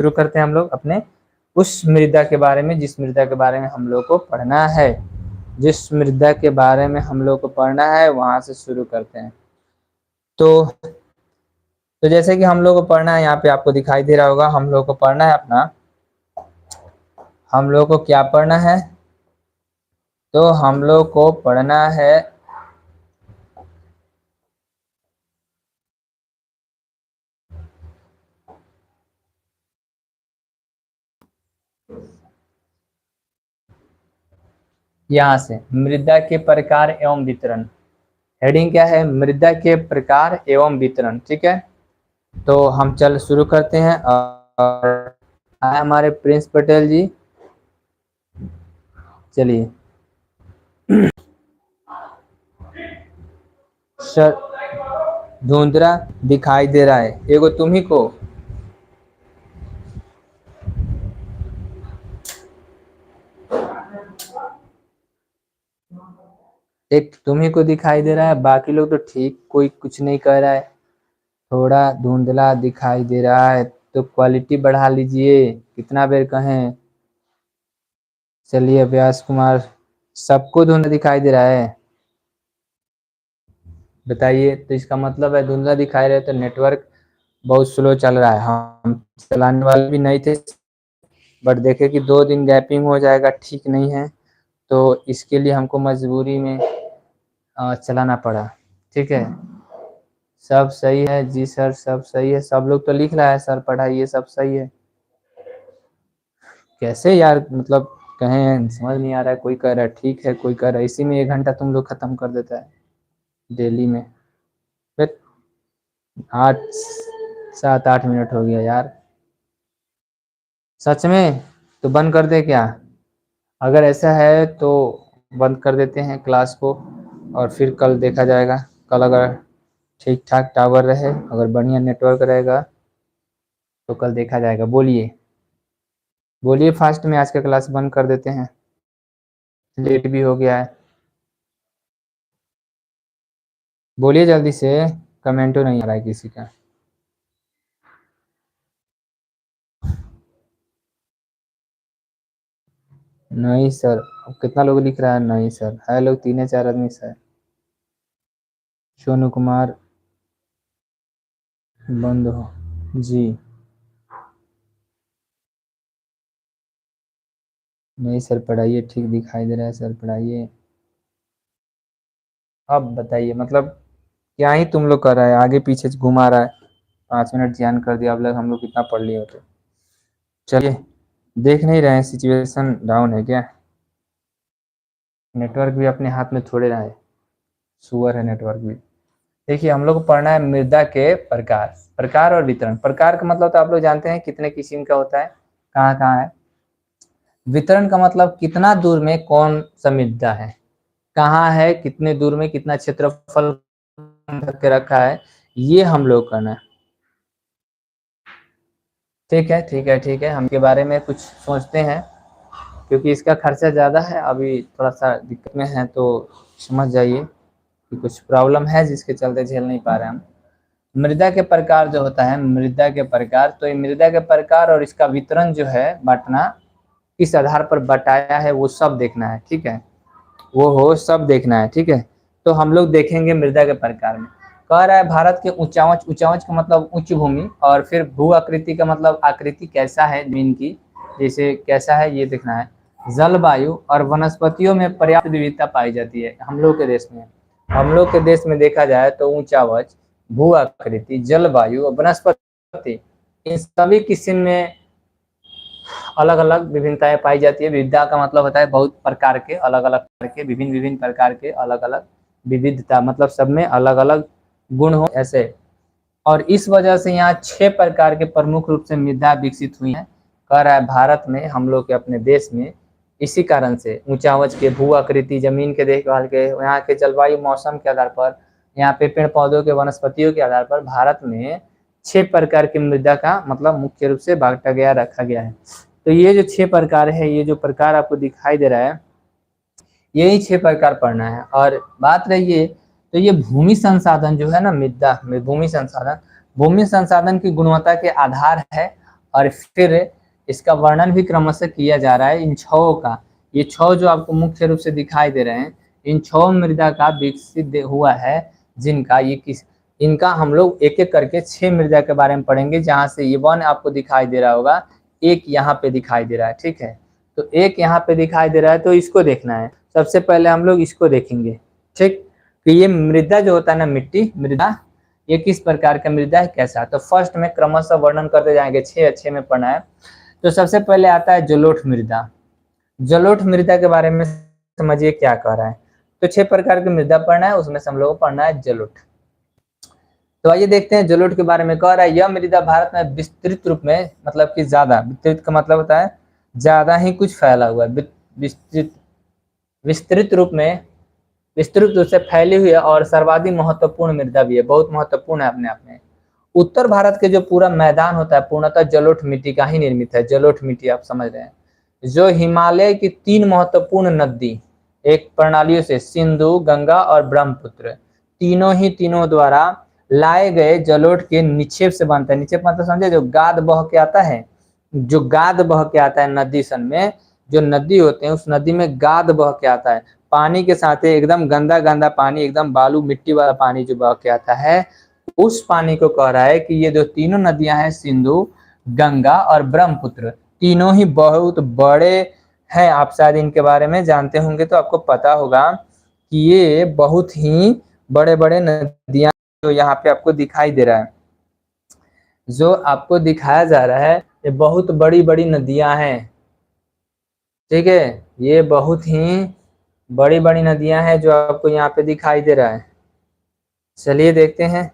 शुरू करते हैं हम लोग अपने उस मृदा के बारे में जिस मृदा के बारे में हम लोग को पढ़ना है। जिस मृदा के बारे में हम लोग को पढ़ना है वहां से शुरू करते हैं। तो जैसे कि हम लोग को पढ़ना है, यहाँ पे आपको दिखाई दे रहा होगा, हम लोग को पढ़ना है अपना, हम लोग को क्या पढ़ना है, तो हम लोग को पढ़ना है यहाँ से मृदा के प्रकार एवं वितरण। हेडिंग क्या है? मृदा के प्रकार एवं वितरण। ठीक है, तो हम चल शुरू करते हैं। और हमारे प्रिंस पटेल जी, चलिए। सर धुंधला दिखाई दे रहा है, एगो तुम्ही को, एक तुम्ही को दिखाई दे रहा है, बाकी लोग तो ठीक, कोई कुछ नहीं कह रहा है। थोड़ा धुंधला दिखाई दे रहा है तो क्वालिटी बढ़ा लीजिए, कितना बेर कहें। चलिए व्यास कुमार, सबको धुंधला दिखाई दे रहा है, बताइए। तो इसका मतलब है धुंधला दिखाई रहे तो नेटवर्क बहुत स्लो चल रहा है। हम चलाने वाले भी नहीं थे, बट देखे कि 2 दिन गैपिंग हो जाएगा, ठीक नहीं है, तो इसके लिए हमको मजबूरी में चलाना पड़ा। ठीक है, सब सही है जी सर, सब सही है, सब लोग तो लिख रहा है सर पढ़ाइए, सब सही है। कैसे यार, मतलब कहें समझ नहीं आ रहा है। कोई कह रहा है ठीक है, कोई कह रहा है इसी में 1 घंटा तुम लोग खत्म कर देता है डेली में। फिर 7-8 मिनट हो गया यार, सच में। तो बंद कर दे क्या? अगर ऐसा है तो बंद कर देते हैं क्लास को, और फिर कल देखा जाएगा। कल अगर ठीक ठाक टावर रहे, अगर बढ़िया नेटवर्क रहेगा तो कल देखा जाएगा। बोलिए बोलिए फास्ट में, आज का क्लास बंद कर देते हैं, लेट भी हो गया है। बोलिए जल्दी से, कमेंट तो नहीं आ रहा है किसी का। नहीं सर, अब कितना लोग लिख रहा है? नहीं सर, है लोग 3 या 4 आदमी सर। सोनू कुमार बंद हो जी। नहीं सर, पढ़ाइए, ठीक दिखाई दे रहा है सर, पढ़ाइए। अब बताइए, मतलब क्या ही तुम लोग कर रहा है, आगे पीछे घुमा रहा है। 5 मिनट ध्यान कर दिया, अब लग हम लोग कितना पढ़ लिए होते। चलिए, देख नहीं रहे हैं सिचुएशन डाउन है क्या? नेटवर्क भी अपने हाथ में थोड़े रहा है, सुअर है नेटवर्क भी। देखिए, हम लोग को पढ़ना है मृदा के प्रकार, प्रकार और वितरण। प्रकार का मतलब तो आप लोग जानते हैं कितने किस्म का होता है, कहाँ कहाँ है। वितरण का मतलब कितना दूर में कौन सा मृदा है, कहाँ है, कितने दूर में, कितना क्षेत्रफल करके रखा है, ये हम लोग करना है। ठीक है ठीक है ठीक है, हम के बारे में कुछ सोचते हैं, क्योंकि इसका खर्चा ज़्यादा है, अभी थोड़ा सा दिक्कत में है, तो समझ जाइए कि कुछ प्रॉब्लम है जिसके चलते झेल नहीं पा रहे हम। मृदा के प्रकार जो होता है, मृदा के प्रकार, तो ये मृदा के प्रकार और इसका वितरण जो है, बांटना, किस आधार पर बटाया है वो सब देखना है। ठीक है, वो हो सब देखना है। ठीक है, तो हम लोग देखेंगे मृदा के प्रकार में। कह रहा है भारत के ऊंचावच, ऊंचावच का मतलब उच्च भूमि, और फिर भू आकृति का मतलब आकृति कैसा है जमीन की, जैसे कैसा है ये देखना है। जलवायु और वनस्पतियों में पर्याप्त विविधता पाई जाती है हम लोग के देश में। हम लोग के देश में देखा जाए तो ऊंचावच, भू आकृति, जलवायु और वनस्पति, इन सभी किस्म में अलग अलग विभिन्नताएं पाई जाती है। विविधता का मतलब होता है बहुत प्रकार के, अलग अलग प्रकार के, विभिन्न विभिन्न प्रकार के, अलग अलग विविधता, मतलब सब में अलग अलग गुण हो ऐसे। और इस वजह से यहाँ 6 प्रकार के प्रमुख रूप से मृदा विकसित हुई है। कह रहा है भारत में, हम लोग के अपने देश में, इसी कारण से ऊंचावच के, भू आकृति, जमीन के देखभाल के, यहाँ के जलवायु मौसम के आधार पर, यहाँ पे पेड़ पौधों के, वनस्पतियों के आधार पर भारत में 6 प्रकार की मृदा का मतलब मुख्य रूप से बांटा गया, रखा गया है। तो ये जो 6 प्रकार है, ये जो प्रकार आपको दिखाई दे रहा है, यही 6 प्रकार पढ़ना है। और बात रही है, तो ये भूमि संसाधन जो है ना, मृदा में भूमि संसाधन, भूमि संसाधन की गुणवत्ता के आधार है, और फिर इसका वर्णन भी क्रमशः किया जा रहा है इन छहों का। ये छह जो आपको मुख्य रूप से दिखाई दे रहे हैं, इन छह मृदा का विकसित हुआ है, जिनका ये किस इनका हम लोग एक एक करके 6 मृदा के बारे में पढ़ेंगे, जहां से ये वन आपको दिखाई दे रहा होगा, एक यहाँ पे दिखाई दे रहा है। ठीक है, तो एक यहाँ पे दिखाई दे रहा है, तो इसको देखना है। सबसे पहले हम लोग इसको देखेंगे। ठीक, तो ये मृदा जो होता है ना, मिट्टी मृदा, ये किस प्रकार का मृदा है, कैसा। तो फर्स्ट में क्रमशः वर्णन करते जाएंगे, 6 अच्छे में पढ़ना है। तो सबसे पहले आता है जलोढ़ मृदा। जलोढ़ मृदा के बारे में समझिए क्या कह रहा है। तो 6 प्रकार की मृदा पढ़ना है, उसमें से हम लोग को पढ़ना है जलोढ़। तो आइए देखते हैं जलोढ़ के बारे में। कह रहा है यह मृदा भारत में विस्तृत रूप में, मतलब कि ज्यादा, विस्तृत का मतलब होता है ज्यादा ही कुछ फैला हुआ है, विस्तृत रूप में, विस्तृत रूप से फैली हुई है, और सर्वाधिक महत्वपूर्ण मृदा भी है, बहुत महत्वपूर्ण है अपने आप में। उत्तर भारत के जो पूरा मैदान होता है पूर्णतः जलोढ़ मिट्टी का ही निर्मित है। जलोढ़ मिट्टी आप समझ रहे हैं, जो हिमालय की 3 महत्वपूर्ण नदी एक प्रणालियों से, सिंधु, गंगा और ब्रह्मपुत्र, तीनों द्वारा लाए गए जलोढ़ के निक्षेप से बनता है। निक्षेप मतलब समझे, जो गाद बह के आता है, जो गाद बह के आता है नदी सन में, जो नदी होते हैं उस नदी में गाद बह के आता है, पानी के साथ एकदम गंदा गंदा पानी, एकदम बालू मिट्टी वाला पानी जो बह के आता है, उस पानी को कह रहा है कि ये जो तीनों नदियां हैं, सिंधु, गंगा और ब्रह्मपुत्र, तीनों ही बहुत बड़े हैं। आप शायद इनके बारे में जानते होंगे, तो आपको पता होगा कि ये बहुत ही बड़े बड़े नदियां जो यहाँ पे आपको दिखाई दे रहा है, जो आपको दिखाया जा रहा है, ये बहुत बड़ी बड़ी नदियां हैं। ठीक है, ये बहुत ही बड़ी बड़ी नदियां हैं जो आपको यहाँ पे दिखाई दे रहा है। चलिए देखते हैं।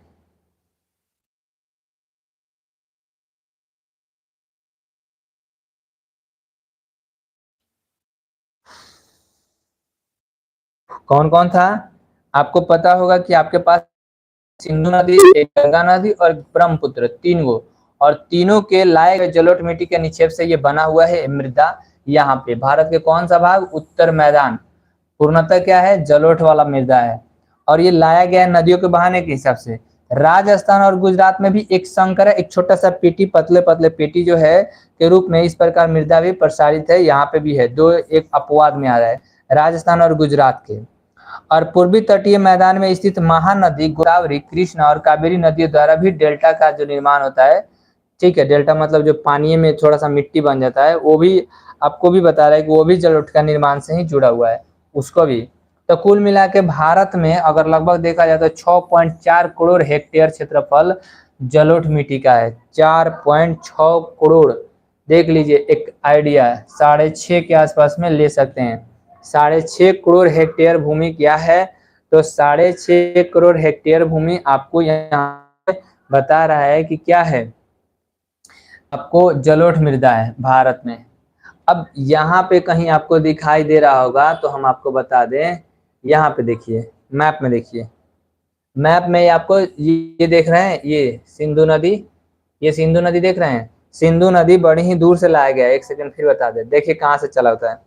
कौन कौन था, आपको पता होगा कि आपके पास सिंधु नदी, एक गंगा नदी और ब्रह्मपुत्र, 3 गो, और तीनों के लाए गए जलोढ़ मिट्टी के निक्षेप से ये बना हुआ है मृदा। यहाँ पे भारत के कौन सा भाग, उत्तर मैदान, पूर्णतः क्या है, जलोढ़ वाला मृदा है। और ये लाया गया है नदियों के बहाने के हिसाब से। राजस्थान और गुजरात में भी एक संकर है, एक छोटा सा पेटी, पतले पतले पेटी जो है के रूप में इस प्रकार मृदा भी प्रसारित है, यहाँ पे भी है। दो एक अपवाद में आ रहा है, राजस्थान और गुजरात के। और पूर्वी तटीय मैदान में स्थित महानदी गोदावरी, कृष्णा और कावेरी नदियों द्वारा भी डेल्टा का जो निर्माण होता है। ठीक है, डेल्टा मतलब जो पानी में थोड़ा सा मिट्टी बन जाता है, वो भी आपको भी बता रहा है कि वो भी जलोढ़ का निर्माण से ही जुड़ा हुआ है, उसको भी। तो कुल मिला के भारत में अगर लगभग देखा जाए तो 6.4 करोड़ हेक्टेयर क्षेत्रफल जलोढ़ मिट्टी का है। 4.6 करोड़, देख लीजिए, एक आइडिया 6.5 के आसपास में ले सकते हैं। 6.5 करोड़ हेक्टेयर भूमि क्या है, तो 6.5 करोड़ हेक्टेयर भूमि आपको यहाँ बता रहा है कि क्या है, आपको जलोढ़ मृदा है भारत में। अब यहाँ पे कहीं आपको दिखाई दे रहा होगा तो हम आपको बता दें, यहाँ पे देखिए, मैप में देखिए, मैप में आपको ये देख रहे हैं, ये सिंधु नदी, ये सिंधु नदी देख रहे हैं। सिंधु नदी बड़ी ही दूर से लाया गया है, एक सेकंड फिर बता दे, देखिए कहाँ से चला होता है।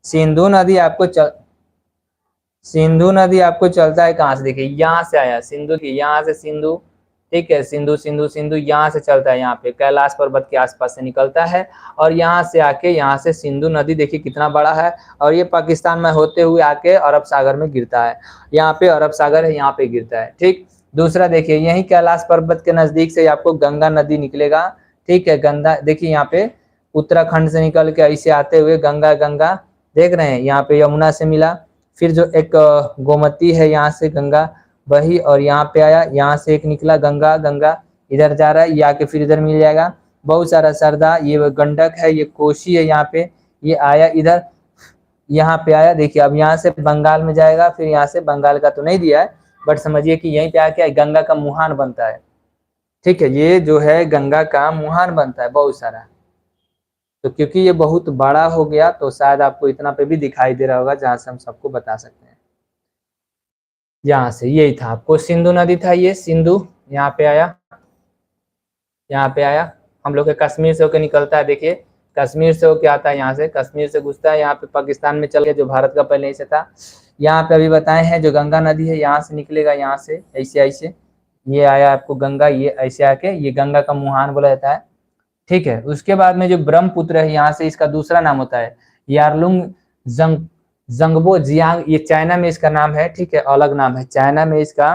सिंधु नदी आपको सिंधु नदी आपको चलता है कहाँ से, देखिए यहाँ से आया सिंधु की, यहाँ से सिंधु, ठीक है, सिंधु सिंधु सिंधु यहाँ से चलता है, यहाँ पे कैलाश पर्वत के आसपास से निकलता है, और यहाँ से आके यहाँ से सिंधु नदी देखिए कितना बड़ा है, और ये पाकिस्तान में होते हुए आके अरब सागर में गिरता है। यहाँ पे अरब सागर है, यहाँ पे गिरता है। ठीक, दूसरा देखिए, यही कैलाश पर्वत के नजदीक से आपको गंगा नदी निकलेगा। ठीक है, गंगा देखिए यहाँ पे उत्तराखंड से निकल के ऐसे आते हुए गंगा, गंगा देख रहे हैं, यहाँ पे यमुना से मिला, फिर जो एक गोमती है यहाँ से गंगा वही, और यहाँ पे आया, यहाँ से एक निकला गंगा, गंगा इधर जा रहा है, ये आके फिर इधर मिल जाएगा बहुत सारा सरदा, ये गंडक है, ये कोसी है, यहाँ पे ये आया इधर, यहाँ पे आया, देखिए अब यहाँ से बंगाल में जाएगा, फिर यहाँ से बंगाल का तो नहीं दिया है, बट समझिए कि यहीं पे आके गंगा का मुहान बनता है। ठीक है, ये जो है गंगा का मुहान बनता है बहुत सारा। तो क्योंकि ये बहुत बड़ा हो गया तो शायद आपको इतना पे भी दिखाई दे रहा होगा, जहां से हम सबको बता सकते हैं। यहाँ से यही था, आपको सिंधु नदी था, ये सिंधु यहाँ पे आया, यहाँ पे आया, हम लोग के कश्मीर से होकर निकलता है, देखिए कश्मीर से होके आता है, यहाँ से कश्मीर से घुसता है, यहाँ पे पाकिस्तान में चल गया, जो भारत का पहले से था। यहाँ पे अभी बताए हैं जो गंगा नदी है, यहाँ से निकलेगा, यहाँ से ऐसे ऐसे ये आया आपको गंगा, ये ऐसे आके ये गंगा का मुहान बोला जाता है। ठीक है। उसके बाद में जो ब्रह्मपुत्र है, यहाँ से इसका दूसरा नाम होता है यारलुंग जंग जंगबो जियांग, ये चाइना में इसका नाम है, ठीक है, अलग नाम है, चाइना में इसका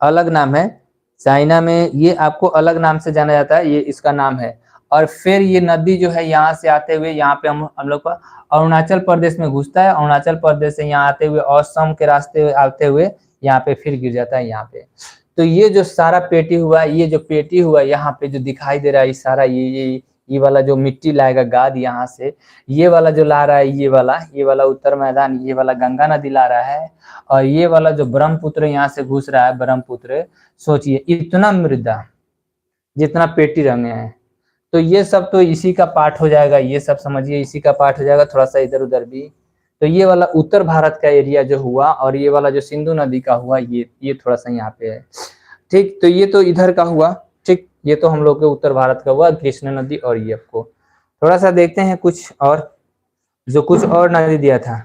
अलग नाम है, चाइना में ये आपको अलग नाम से जाना जाता है, ये इसका नाम है। और फिर ये नदी जो है यहाँ से आते हुए यहाँ पे हम लोग का अरुणाचल प्रदेश में घुसता है, अरुणाचल प्रदेश से यहाँ आते हुए असम के रास्ते आते हुए यहाँ पे फिर गिर जाता है यहाँ पे। तो ये जो सारा पेटी हुआ, ये जो पेटी हुआ यहाँ पे जो दिखाई दे रहा है, सारा ये वाला जो मिट्टी लाएगा गाद यहाँ से, ये वाला जो ला रहा है, ये वाला उत्तर मैदान, ये वाला गंगा नदी ला रहा है, और ये वाला जो ब्रह्मपुत्र यहाँ से घुस रहा है, ब्रह्मपुत्र, सोचिए इतना मृदा जितना पेटी रंगे हैं। तो ये सब तो इसी का पार्ट हो जाएगा, ये सब समझिए इसी का पार्ट हो जाएगा, थोड़ा सा इधर उधर भी। तो ये वाला उत्तर भारत का एरिया जो हुआ, और ये वाला जो सिंधु नदी का हुआ, ये थोड़ा सा यहाँ पे है, ठीक। तो ये तो इधर का हुआ, ठीक, ये तो हम लोग के उत्तर भारत का हुआ, कृष्ण नदी। और ये आपको थोड़ा सा देखते हैं कुछ और, जो कुछ और नदी दिया था,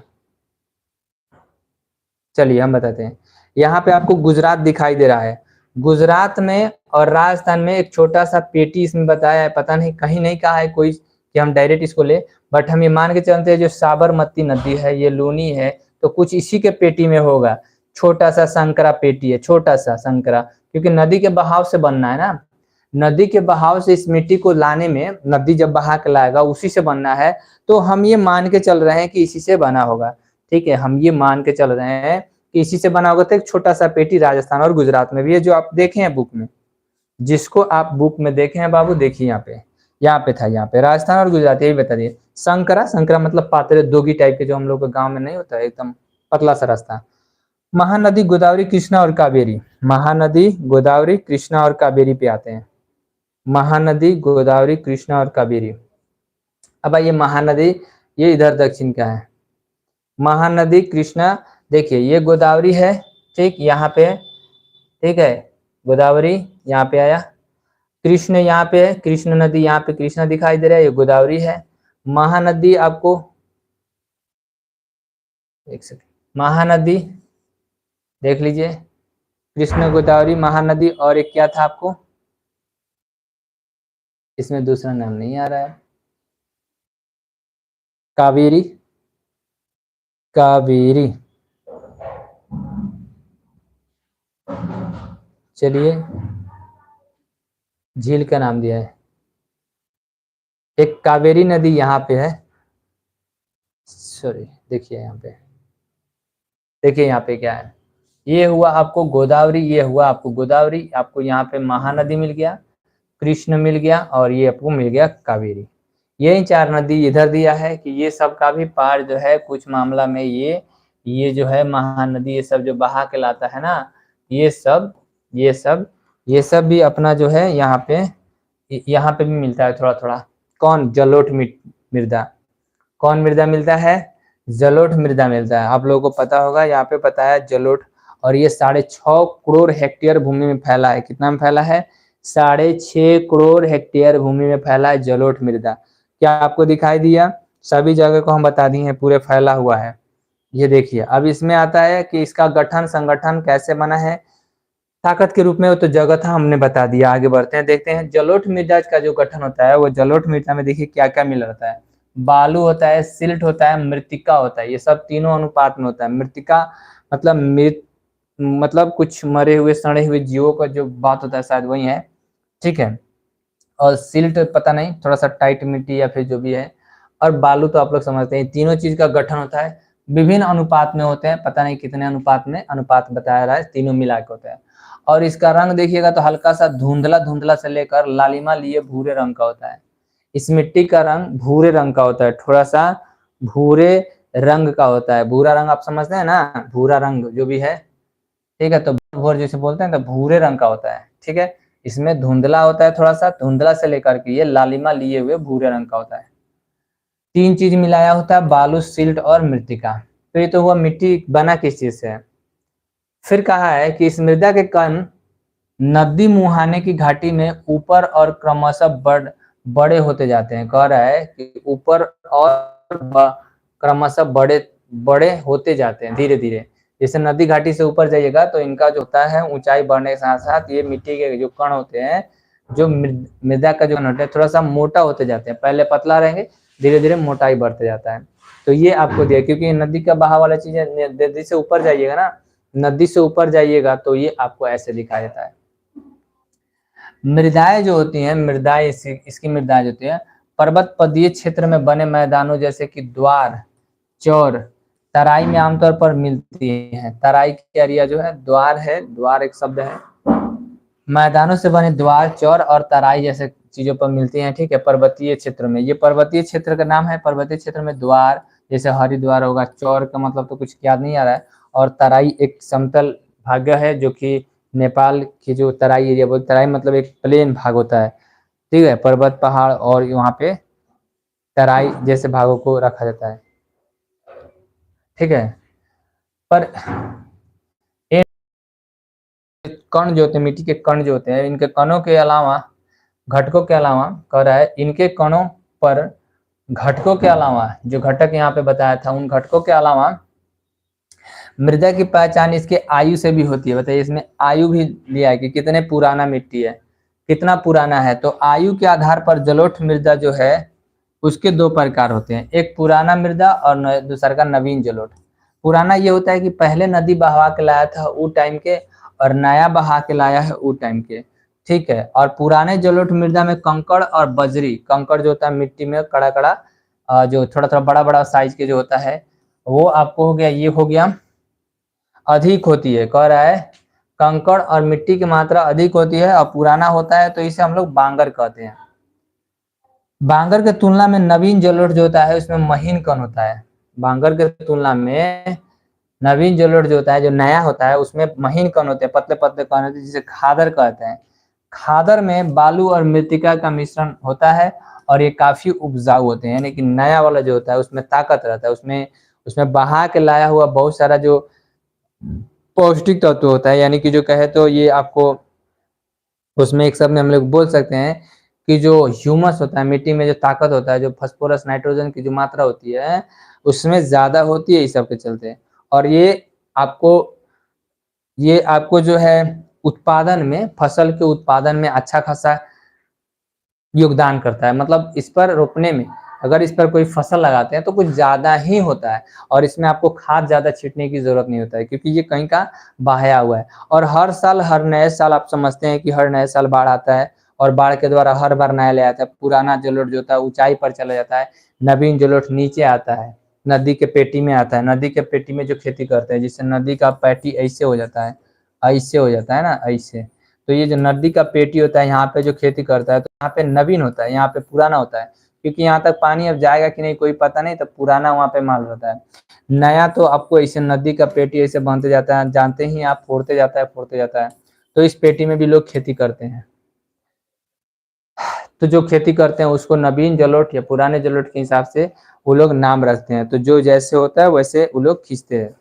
चलिए हम बताते हैं। यहाँ पे आपको गुजरात दिखाई दे रहा है, गुजरात में और राजस्थान में एक छोटा सा पेटी इसमें बताया है, पता नहीं कहीं नहीं कहा है कोई कि हम डायरेक्ट इसको ले, बट हम ये मान के चलते हैं जो साबरमती नदी है, ये लूनी है, तो कुछ इसी के पेटी में होगा, छोटा सा संकरा पेटी है, छोटा सा संकरा, क्योंकि नदी के बहाव से बनना है ना, नदी के बहाव से इस मिट्टी को लाने में, नदी जब बहा के लाएगा उसी से बनना है, तो हम ये मान के चल रहे हैं कि इसी से बना होगा, ठीक है, हम ये मान के चल रहे हैं कि इसी से बना होगा। तो एक छोटा सा पेटी राजस्थान और गुजरात में भी है, जो आप देखे हैं बुक में, जिसको आप बुक में देखे हैं बाबू, देखिए यहाँ पे था, यहाँ पे राजस्थान और गुजरात, यही बता दिए। संकरा, संकरा मतलब पातरे दोगी टाइप के, जो हम लोग के गाँव में नहीं होता है, एकदम पतला सा रास्ता। महानदी गोदावरी कृष्णा और कावेरी, महानदी गोदावरी कृष्णा और कावेरी पे आते हैं, महानदी गोदावरी कृष्णा और कावेरी। अब आइए महानदी, ये इधर दक्षिण का है, महानदी कृष्णा, देखिए ये गोदावरी है, ठीक, यहाँ पे, ठीक है, गोदावरी यहाँ पे आया, कृष्ण यहाँ पे है, कृष्ण नदी यहाँ पे कृष्णा दिखाई दे रहा है, ये गोदावरी है। महानदी आपको, एक सेकंड, महानदी देख लीजिए, कृष्ण गोदावरी महानदी, और एक क्या था आपको, इसमें दूसरा नाम नहीं आ रहा है, कावेरी, कावेरी, चलिए झील का नाम दिया है, एक कावेरी नदी यहाँ पे है, सॉरी, देखिए यहाँ पे, देखिए यहाँ पे क्या है, ये हुआ आपको गोदावरी, ये हुआ आपको गोदावरी, आपको यहाँ पे महानदी मिल गया, कृष्ण मिल गया, और ये आपको मिल गया कावेरी। यही चार नदी इधर दिया है कि ये सब का भी पार जो है कुछ मामला में, ये जो है महानदी, ये सब जो बहा के लाता है ना, ये सब भी अपना जो है यहाँ पे भी मिलता है थोड़ा थोड़ा। कौन, जलोढ़ मृदा, कौन मृदा मिलता है, जलोढ़ मृदा मिलता है, आप लोगों को पता होगा, यहाँ पे पता है जलोढ़। और ये 6.5 करोड़ हेक्टेयर भूमि में फैला है, कितना में फैला है, 6.5 करोड़ हेक्टेयर भूमि में फैला है जलोढ़ मृदा। क्या आपको दिखाई दिया, सभी जगह को हम बता दिए हैं, पूरे फैला हुआ है। ये देखिए, अब इसमें आता है कि इसका गठन संगठन कैसे बना है, ताकत के रूप में, वो तो जगह था, हमने बता दिया। आगे बढ़ते हैं, देखते हैं जलोढ़ मृदा का जो गठन होता है, वो जलोढ़ मृदा में देखिए क्या क्या मिल रहता है, बालू होता है, सिल्ट होता है, मृतिका होता है, ये सब तीनों अनुपात में होता है। मृतिका मतलब मतलब कुछ मरे हुए सड़े हुए जीवों का जो बात होता है, शायद वही है, ठीक है। और सिल्ट पता नहीं, थोड़ा सा टाइट मिट्टी या फिर जो भी है, और बालू तो आप लोग समझते हैं, तीनों चीज का गठन होता है, विभिन्न अनुपात में होते हैं, पता नहीं कितने अनुपात में, अनुपात बताया रहा है, तीनों मिला के होता है। और इसका रंग देखिएगा तो हल्का सा धुंधला धुंधला से लेकर लालिमा लिए भूरे रंग का होता है। इस मिट्टी का रंग भूरे रंग का होता है, थोड़ा सा भूरे रंग का होता है, भूरा रंग आप समझते हैं ना, भूरा रंग जो भी है, ठीक है, तो भोर जैसे बोलते हैं तो भूरे रंग का होता है, ठीक है। इसमें धुंधला होता है, थोड़ा सा धुंधला से लेकर के ये लालिमा लिए हुए भूरे रंग का होता है। 3 चीज मिलाया होता है, बालू, सिल्ट और मृतिका। तो ये तो हुआ मिट्टी बना किस चीज से है। फिर कहा है कि इस मृदा के कण नदी मुहाने की घाटी में ऊपर और क्रमशः बड़े होते जाते हैं। कह रहा है कि ऊपर और क्रमशः बड़े होते जाते हैं धीरे धीरे। जैसे नदी घाटी से ऊपर जाइएगा तो इनका जो होता है ऊंचाई बढ़ने के साथ साथ ये मिट्टी के जो कण होते हैं जो मृदा का जो होता है थोड़ा सा मोटा होते जाते हैं, पहले पतला रहेंगे, धीरे धीरे मोटाई बढ़ते जाता है। तो ये आपको दिया, क्योंकि नदी का बहाव वाला चीज है, नदी से ऊपर जाइएगा ना, नदी से ऊपर जाइएगा तो ये आपको ऐसे दिखाया जाता है। मृदाएं जो होती हैं, मृदाएं इसकी मृदाएं जो होती है पर्वत पदीय क्षेत्र में बने मैदानों जैसे कि द्वार, चौर, तराई में आमतौर पर मिलती है। तराई की एरिया जो है, द्वार है, द्वार एक शब्द है, मैदानों से बने द्वार, चौर और तराई जैसे चीजों पर मिलती हैं। ठीक है, पर्वतीय क्षेत्र में, ये पर्वतीय क्षेत्र का नाम है। पर्वतीय क्षेत्र में द्वार जैसे हरिद्वार होगा, चौर का मतलब तो कुछ याद नहीं आ रहा है, और तराई एक समतल भाग है जो कि नेपाल की जो तराई एरिया बोलते, तराई मतलब एक प्लेन भाग होता है। ठीक है, पर्वत पहाड़ और वहाँ पे तराई जैसे भागों को रखा जाता है। ठीक है, पर कण जो होते हैं, मिट्टी के कण जो होते हैं, इनके कणों के अलावा, घटकों के अलावा कह रहा है, इनके कणों पर घटकों के अलावा, जो घटक यहाँ पे बताया था, उन घटकों के अलावा मृदा की पहचान इसके आयु से भी होती है। बताइए, इसमें आयु भी लिया है कि कितने पुराना मिट्टी है, कितना पुराना है। तो आयु के आधार पर जलोढ़ मृदा जो है उसके दो प्रकार होते हैं, एक पुराना मृदा और दूसरा का नवीन जलोढ़। पुराना ये होता है कि पहले नदी बहा के लाया था वो टाइम के, और नया बहा के लाया है वो टाइम के। ठीक है, और पुराने जलोढ़ मृदा में कंकड़ और बजरी, कंकड़ जो होता है मिट्टी में कड़ा कड़ा, जो थोड़ा थोड़ा बड़ा बड़ा साइज के जो होता है, वो आपको हो गया, ये हो गया अधिक होती है। कह रहा है कंकड़ और मिट्टी की मात्रा अधिक होती है और पुराना होता है, तो इसे हम लोग बांगर कहते हैं। बांगर के तुलना में नवीन जलोढ़ जो होता है उसमें महीन कण होता है। बांगर के तुलना में नवीन जलोढ़ जो होता है, जो नया होता है, उसमें महीन कण होते हैं, पतले पतले कण होते हैं, जिसे खादर कहते हैं। खादर में बालू और मृतिका का मिश्रण होता है और ये काफी उपजाऊ होते हैं। यानी कि नया वाला जो होता है उसमें ताकत रहता है, उसमें उसमें बहा के लाया हुआ बहुत सारा जो पौष्टिक तत्व होता है। यानी कि जो कहे तो ये आपको उसमें एक शब्द में हम लोग बोल सकते हैं कि जो ह्यूमस होता है, मिट्टी में जो ताकत होता है, जो फास्फोरस नाइट्रोजन की जो मात्रा होती है उसमें ज्यादा होती है इस सब के चलते। और ये आपको जो है उत्पादन में, फसल के उत्पादन में अच्छा खासा योगदान करता है। मतलब इस पर रोपने में, अगर इस पर कोई फसल लगाते हैं तो कुछ ज्यादा ही होता है, और इसमें आपको खाद ज्यादा छींटने की जरूरत नहीं होता है, क्योंकि ये कहीं का बहाया हुआ है। और हर साल, हर नए साल आप समझते हैं कि हर नए साल बाढ़ आता है, और बाढ़ के द्वारा हर बार नया ले आता है। पुराना जलोढ़ जो होता है ऊंचाई पर चला जाता है, नवीन जलोढ़ नीचे आता है, नदी के पेटी में आता है। नदी के पेटी में जो खेती करते हैं, जिससे नदी का पेटी ऐसे हो जाता है, ऐसे हो जाता है ना, ऐसे। तो ये जो नदी का पेटी होता है, यहाँ पे जो खेती करता है, तो यहाँ पे नवीन होता है, यहाँ पे पुराना होता है, क्योंकि यहाँ तक पानी अब जाएगा कि नहीं कोई पता नहीं, तो पुराना वहाँ पे माल रहता है। नया तो आपको ऐसे नदी का पेटी ऐसे बनते जाता है, जानते ही आप, फोड़ते जाता है, फोड़ते जाता है। तो इस पेटी में भी लोग खेती करते हैं। तो जो खेती करते हैं उसको नवीन जलोढ़ या पुराने जलोढ़ के हिसाब से वो लोग नाम रखते हैं। तो जो जैसे होता है वैसे वो लोग खींचते हैं।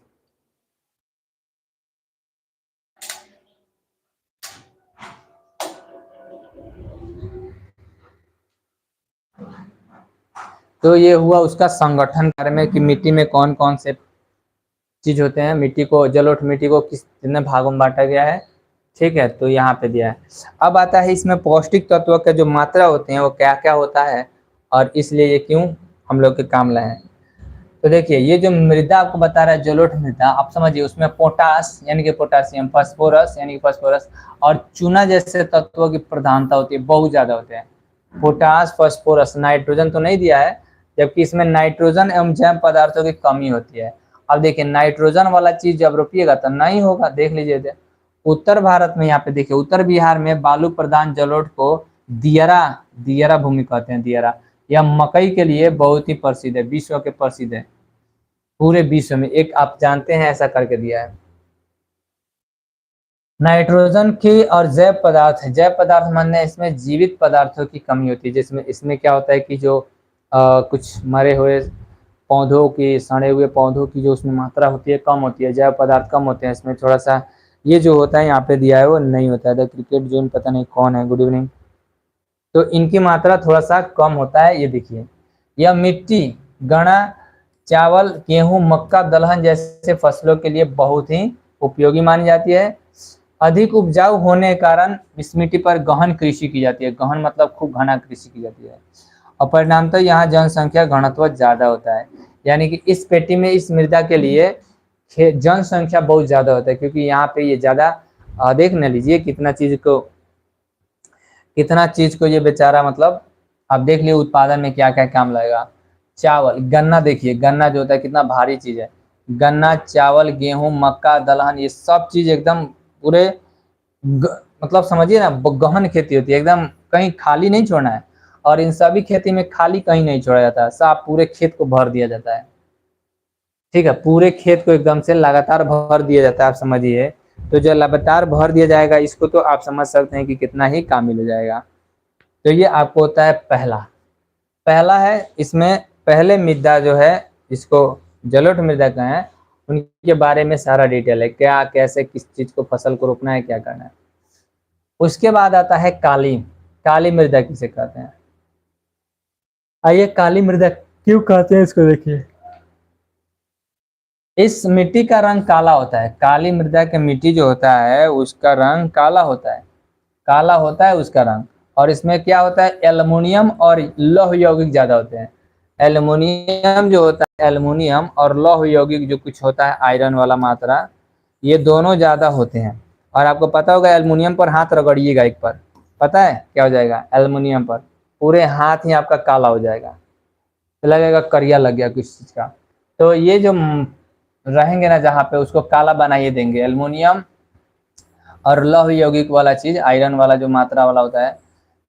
तो ये हुआ उसका संगठन बारे में कि मिट्टी में कौन कौन से चीज होते हैं। मिट्टी को, जलोढ़ मिट्टी को किस कितने भागों में बांटा गया है। ठीक है, तो यहाँ पे दिया है। अब आता है इसमें पौष्टिक तत्व के जो मात्रा होते हैं वो क्या क्या होता है, और इसलिए ये क्यों हम लोग के काम लाए हैं। तो देखिए, ये जो मृदा आपको बता रहा है जलोढ़ मृदा, आप समझिए उसमें पोटास यानी कि पोटासियम, फास्फोरस यानी कि फास्फोरस, और चूना जैसे तत्वों की प्रधानता होती है, बहुत ज्यादा होते हैं। पोटास, फास्फोरस, नाइट्रोजन तो नहीं दिया है, जबकि इसमें नाइट्रोजन एवं जैव पदार्थों की कमी होती है। अब देखिए, नाइट्रोजन वाला चीज जब रोपिएगा तो नहीं होगा। देख लीजिए, उत्तर भारत में, यहाँ पे देखिए उत्तर बिहार में बालू प्रधान जलोढ़ को दियरा, दियरा भूमि कहते हैं, दियरा। यह मकई के लिए बहुत ही प्रसिद्ध है, विश्व के प्रसिद्ध है, पूरे विश्व में। एक आप जानते हैं ऐसा करके दिया है। नाइट्रोजन की और जैव पदार्थ है, जैव पदार्थ मानने इसमें जीवित पदार्थों की कमी होती है, जिसमें इसमें क्या होता है कि जो कुछ मरे हुए पौधों की, सड़े हुए पौधों की जो उसमें मात्रा होती है कम होती है, जैव पदार्थ कम होते हैं इसमें थोड़ा सा। ये जो होता है यहाँ पे दिया है वो नहीं होता है। क्रिकेट जोन पता नहीं कौन है, गुड इवनिंग। तो इनकी मात्रा थोड़ा सा कम होता है। ये देखिए, यह मिट्टी गन्ना, चावल, गेहूं, मक्का, दलहन जैसे फसलों के लिए बहुत ही उपयोगी मानी जाती है। अधिक उपजाऊ होने के कारण इस मिट्टी पर गहन कृषि की जाती है। गहन मतलब खूब घना कृषि की जाती है और परिणामतः यहाँ जनसंख्या घनत्व ज्यादा होता है। यानी कि इस पेटी में इस मृदा के लिए जनसंख्या बहुत ज्यादा होता है, क्योंकि यहाँ पे ये ज्यादा देख न लीजिए कितना चीज को ये बेचारा, मतलब आप देख लिए उत्पादन में क्या क्या काम लगेगा। चावल, गन्ना, देखिए गन्ना जो होता है कितना भारी चीज है। गन्ना, चावल, गेहूं, मक्का, दलहन, ये सब चीज एकदम पूरे मतलब समझिए ना, गहन खेती होती है एकदम, कहीं खाली नहीं छोड़ना है। और इन सभी खेती में खाली कहीं नहीं छोड़ा जाता है, सब पूरे खेत को भर दिया जाता है। ठीक है, पूरे खेत को एकदम से लगातार भर दिया जाता है, आप समझिए। तो जो लगातार भर दिया जाएगा इसको, तो आप समझ सकते हैं कि कितना ही काबिल हो जाएगा। तो ये आपको होता है पहला। पहला है, इसमें पहले मृदा जो है, इसको जलोढ़ मृदा कहें, उनके बारे में सारा डिटेल है, क्या कैसे किस चीज को फसल को रोपना है, क्या करना है। उसके बाद आता है काली। काली मृदा किसे कहते हैं? आइए, काली मृदा क्यों कहते हैं इसको देखिए। इस मिट्टी का रंग काला होता है। काली मृदा के मिट्टी जो होता है उसका रंग काला होता है, काला होता है उसका रंग। और इसमें क्या होता है, एल्युमिनियम और लौह यौगिक ज्यादा होते हैं। एल्युमिनियम जो होता है, एल्युमिनियम और लौह यौगिक जो कुछ होता है, आयरन वाला मात्रा, ये दोनों ज्यादा होते हैं। और आपको पता होगा, एल्युमिनियम पर हाथ रगड़िएगा एक बार, पता है क्या हो जाएगा? एल्युमिनियम पर पूरे हाथ ही आपका काला हो जाएगा, तो लगेगा करिया लग गया किसी चीज का। तो ये जो रहेंगे ना जहाँ पे, उसको काला बनाइए देंगे। एल्युमिनियम और लौह यौगिक वाला चीज, आयरन वाला जो मात्रा वाला होता है,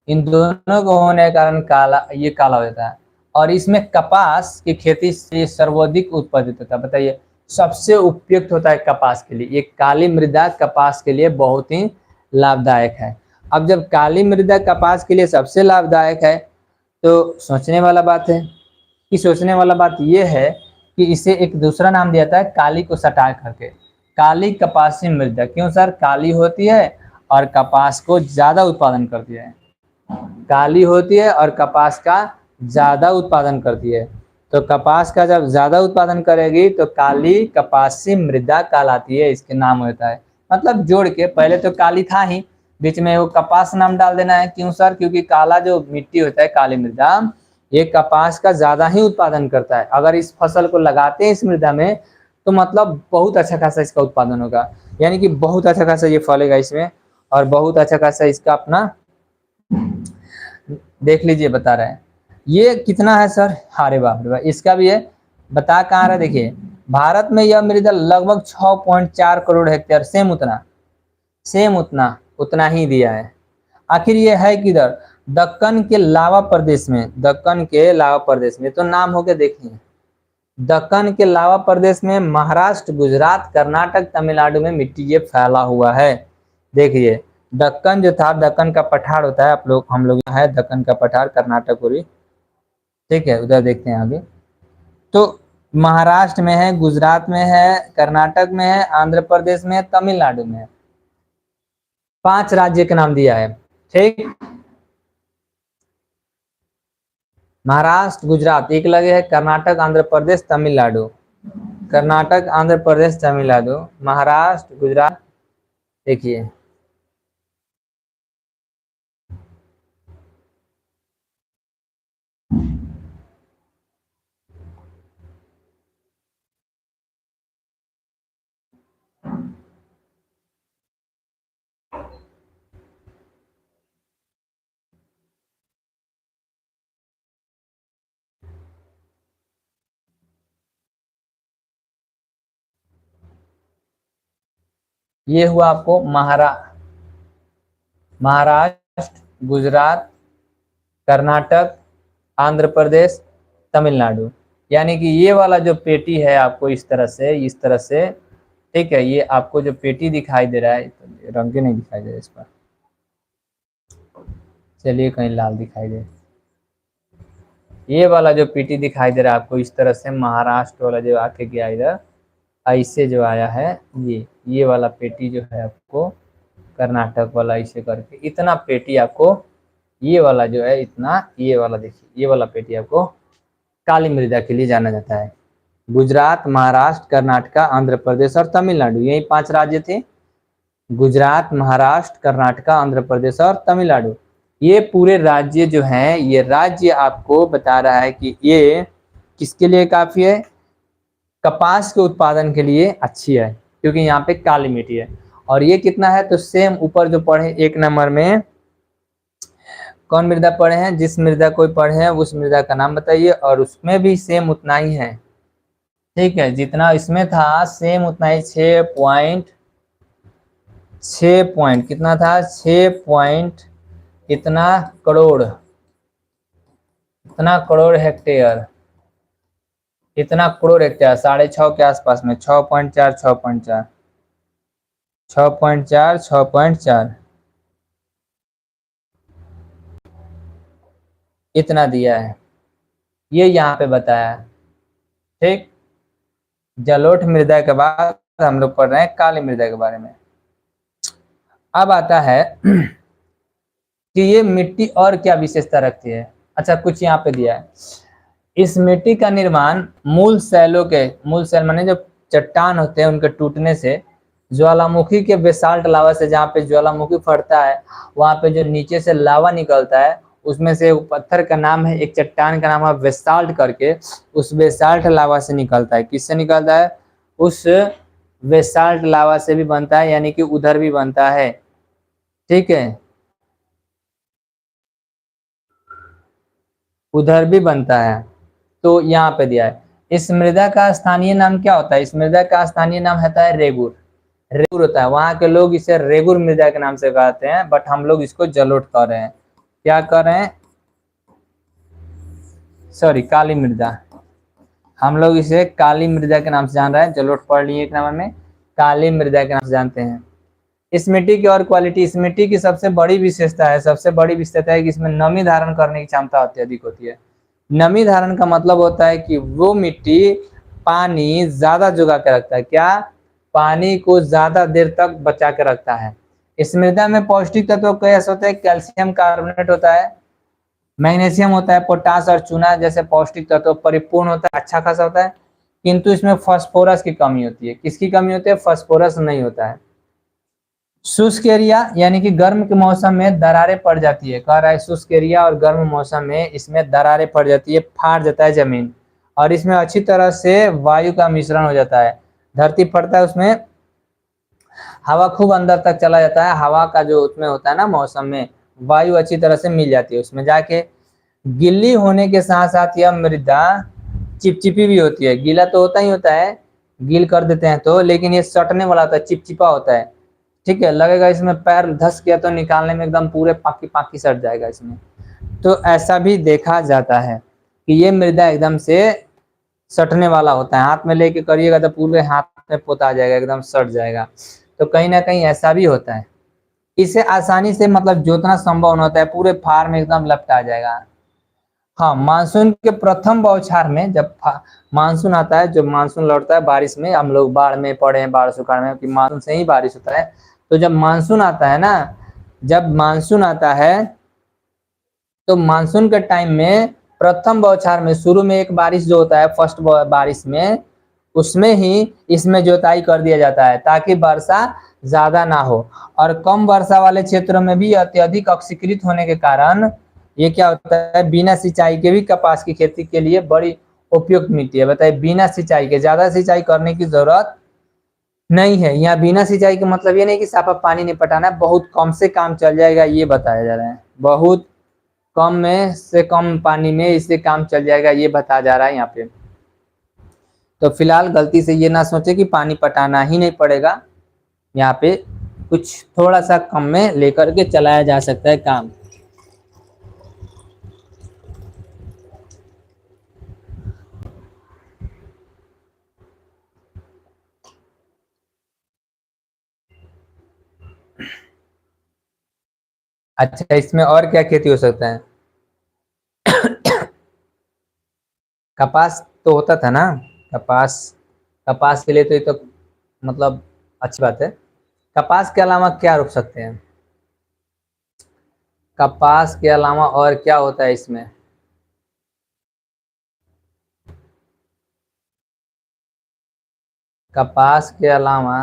इन दोनों को होने के कारण काला, ये काला हो जाता है। और इसमें कपास की खेती से सर्वाधिक उत्पादित होता है। बताइए, सबसे उपयुक्त होता है कपास के लिए। ये काली मृदा कपास के लिए बहुत ही लाभदायक है। अब जब काली मृदा कपास के लिए सबसे लाभदायक है, तो सोचने वाला बात है कि सोचने वाला बात यह है कि इसे एक दूसरा नाम दिया था, काली को सटा करके, काली कपासी मृदा। क्यों सर? काली होती है और कपास को ज्यादा उत्पादन करती है। काली होती है और कपास का ज्यादा उत्पादन करती है। तो कपास का जब ज्यादा उत्पादन करेगी तो काली कपासी मृदा कहलाती है, इसके नाम होता है। मतलब जोड़ के, पहले तो काली था ही, बीच में वो कपास नाम डाल देना है। क्यों सर? क्योंकि काला जो मिट्टी होता है, काली मृदा, ये कपास का ज्यादा ही उत्पादन करता है। अगर इस फसल को लगाते हैं इस मृदा में, तो मतलब बहुत अच्छा खासा इसका उत्पादन होगा। यानी कि बहुत अच्छा खासा ये फलेगा इसमें, और बहुत अच्छा खासा इसका अपना, देख लीजिए बता रहे हैं। ये कितना है सर? अरे बाप रे बाप, इसका भी है। बता कहाँ रहा है, देखिए। भारत में यह मृदा लगभग 6.4 करोड़ हेक्टेयर, सेम उतना उतना ही दिया है। आखिर ये है किधर? दक्कन के लावा प्रदेश में। दक्कन के लावा प्रदेश में, तो नाम हो गया, देखिए। दक्कन के लावा प्रदेश में, महाराष्ट्र, गुजरात, कर्नाटक, तमिलनाडु में मिट्टी ये फैला हुआ है। देखिए, दक्कन जो था, दक्कन का पठार होता है, हम लोग यहाँ है दक्कन का पठार, कर्नाटक पूरी, ठीक है, उधर देखते हैं आगे। तो महाराष्ट्र में है, गुजरात में है, कर्नाटक में है, आंध्र प्रदेश में है, तमिलनाडु में है। 5 राज्य के नाम दिया है, ठीक। महाराष्ट्र, गुजरात एक लगे है, कर्नाटक, आंध्र प्रदेश, तमिलनाडु। कर्नाटक, आंध्र प्रदेश, तमिलनाडु, महाराष्ट्र, गुजरात, देखिए। ये हुआ आपको महाराष्ट्र, गुजरात, कर्नाटक, आंध्र प्रदेश, तमिलनाडु। यानी कि ये वाला जो पेटी है आपको इस तरह से, ठीक है। ये आपको जो पेटी दिखाई दे रहा है, रंग नहीं दिखाई दे रहा इस पर, चलिए कहीं लाल दिखाई दे। ये वाला जो पेटी दिखाई दे रहा है आपको इस तरह से, महाराष्ट्र वाला जो आके गया इधर, ऐसे जो आया है, ये वाला पेटी जो है आपको, कर्नाटक वाला ऐसे करके, इतना पेटी आपको, ये वाला जो है इतना, ये वाला देखिए, ये वाला पेटी आपको काली मृदा के लिए जाना जाता है। गुजरात, महाराष्ट्र, कर्नाटक, आंध्र प्रदेश और तमिलनाडु, यही 5 राज्य थे। गुजरात, महाराष्ट्र, कर्नाटका, आंध्र प्रदेश और तमिलनाडु। ये पूरे राज्य जो हैं, ये राज्य आपको बता रहा है कि ये किसके लिए काफी है, कपास के उत्पादन के लिए अच्छी है, क्योंकि यहाँ पे काली मिट्टी है। और ये कितना है, तो सेम ऊपर जो पढ़े 1 नंबर में कौन मृदा पढ़े हैं, जिस मृदा कोई पढ़े हैं उस मृदा का नाम बताइए, और उसमें भी सेम उतना ही है। ठीक है, जितना इसमें था सेम उतना ही 6 पॉइंट कितना था, 6 पॉइंट इतना करोड़, इतना करोड़ हेक्टेयर, इतना करोड़ हेक्टेयर 6.5 के आसपास में, 6.4 6.4 6.4 6.4 इतना दिया है, ये यहाँ पे बताया है। ठीक, जलोढ़ मृदा के बाद हम लोग पढ़ रहे हैं काली मृदा के बारे में। अब आता है कि ये मिट्टी और क्या विशेषता रखती है। अच्छा, कुछ यहाँ पे दिया है, इस मिट्टी का निर्माण मूल शैलों के, मूल शैल माने जो चट्टान होते हैं उनके टूटने से, ज्वालामुखी के बेसाल्ट लावा से, जहाँ पे ज्वालामुखी फटता है वहां पे जो नीचे से लावा निकलता है, उसमें से पत्थर का नाम है, एक चट्टान का नाम है बेसाल्ट करके, उस बेसाल्ट लावा से निकलता है। किससे निकलता है, उस बेसाल्ट लावा से भी बनता है, यानी कि उधर भी बनता है। ठीक है, उधर भी बनता है। तो यहाँ पे दिया है, इस मृदा का स्थानीय नाम क्या होता है, इस मृदा का स्थानीय नाम होता है रेगुर। रेगुर होता है, वहां के लोग इसे रेगुर मृदा के नाम से कहते हैं, बट हम लोग इसको जलोढ़ कह रहे हैं। क्या कर रहे हैं, सॉरी, काली मृदा, हम लोग इसे काली मृदा के नाम से जान रहे हैं। जलोढ़ पढ़ लिए 1 नंबर में, काली मृदा के नाम से जानते हैं। इस मिट्टी की और क्वालिटी, इस मिट्टी की सबसे बड़ी विशेषता है, सबसे बड़ी विशेषता है कि इसमें नमी धारण करने की क्षमता अत्यधिक होती है। नमी धारण का मतलब होता है कि वो मिट्टी पानी ज्यादा जुगा के रखता है। क्या, पानी को ज्यादा देर तक बचा के रखता है। इस मृदा में पौष्टिक तत्व कैसे होते हैं, कैल्शियम कार्बोनेट होता है, मैग्नीशियम होता है, पोटास और चूना जैसे पौष्टिक तत्व परिपूर्ण होता है, अच्छा खासा होता है। किंतु इसमें फास्फोरस की कमी होती है। किसकी कमी होती है, फास्फोरस नहीं होता है। शुष्क एरिया, यानी कि गर्म के मौसम में दरारें पड़ जाती है, कह रहा है शुष्क एरिया और गर्म मौसम में इसमें दरारें पड़ जाती है, फाड़ जाता है जमीन, और इसमें अच्छी तरह से वायु का मिश्रण हो जाता है। धरती फटता है, उसमें हवा खूब अंदर तक चला जाता है, हवा का जो उसमें होता है ना मौसम में, वायु अच्छी तरह से मिल जाती है उसमें जाके। गिल्ली होने के साथ साथ यह मृदा चिपचिपी भी होती है। गीला तो होता ही होता है, गील कर देते हैं तो, लेकिन ये सटने वाला होता है, चिपचिपा होता है। ठीक है, लगेगा इसमें पैर धस गया तो निकालने में एकदम पूरे पाकी पाकी सट जाएगा इसमें। तो ऐसा भी देखा जाता है कि ये मृदा एकदम से सटने वाला होता है, हाथ में लेके करिएगा तो पूरे हाथ में पोता जाएगा, एकदम सट जाएगा। तो कहीं ना कहीं ऐसा भी होता है। इसे आसानी से मतलब जोतना संभव होता है, पूरे फार्म में एकदम लपटा जाएगा। हाँ, मानसून के प्रथम बौछार में, जब मानसून आता है, जब मानसून लौटता है बारिश में, हम लोग बाढ़ में पड़े हैं, बाढ़ सुखाड़ में, कि मानसून से ही बारिश होता है। तो जब मानसून आता है ना, जब मानसून आता है तो मानसून के टाइम में प्रथम बौछार में शुरू में एक बारिश जो होता है, फर्स्ट बारिश में, उसमें ही इसमें जोताई कर दिया जाता है ताकि वर्षा ज्यादा ना हो। और कम वर्षा वाले क्षेत्रों में भी अत्यधिक अक्षीकृत होने के कारण ये क्या होता है, बिना सिंचाई के भी कपास की खेती के लिए बड़ी उपयुक्त मिट्टी है। बताइए, बिना सिंचाई के, ज्यादा सिंचाई करने की जरूरत नहीं है। यहाँ बिना सिंचाई का मतलब ये नहीं कि साफ पानी नहीं पटाना है, बहुत कम से काम चल जाएगा, ये बताया जा रहा है। बहुत कम में से कम पानी में इससे काम चल जाएगा, ये बताया जा रहा है यहाँ पे। तो फिलहाल गलती से ये ना सोचे कि पानी पटाना ही नहीं पड़ेगा, यहाँ पे कुछ थोड़ा सा कम में लेकर के चलाया जा सकता है काम। अच्छा, इसमें और क्या खेती हो सकता है, कपास तो होता था ना, कपास, कपास के लिए तो ये तो मतलब अच्छी बात है। कपास के अलावा क्या रोप सकते हैं, कपास के अलावा और क्या होता है इसमें, कपास के अलावा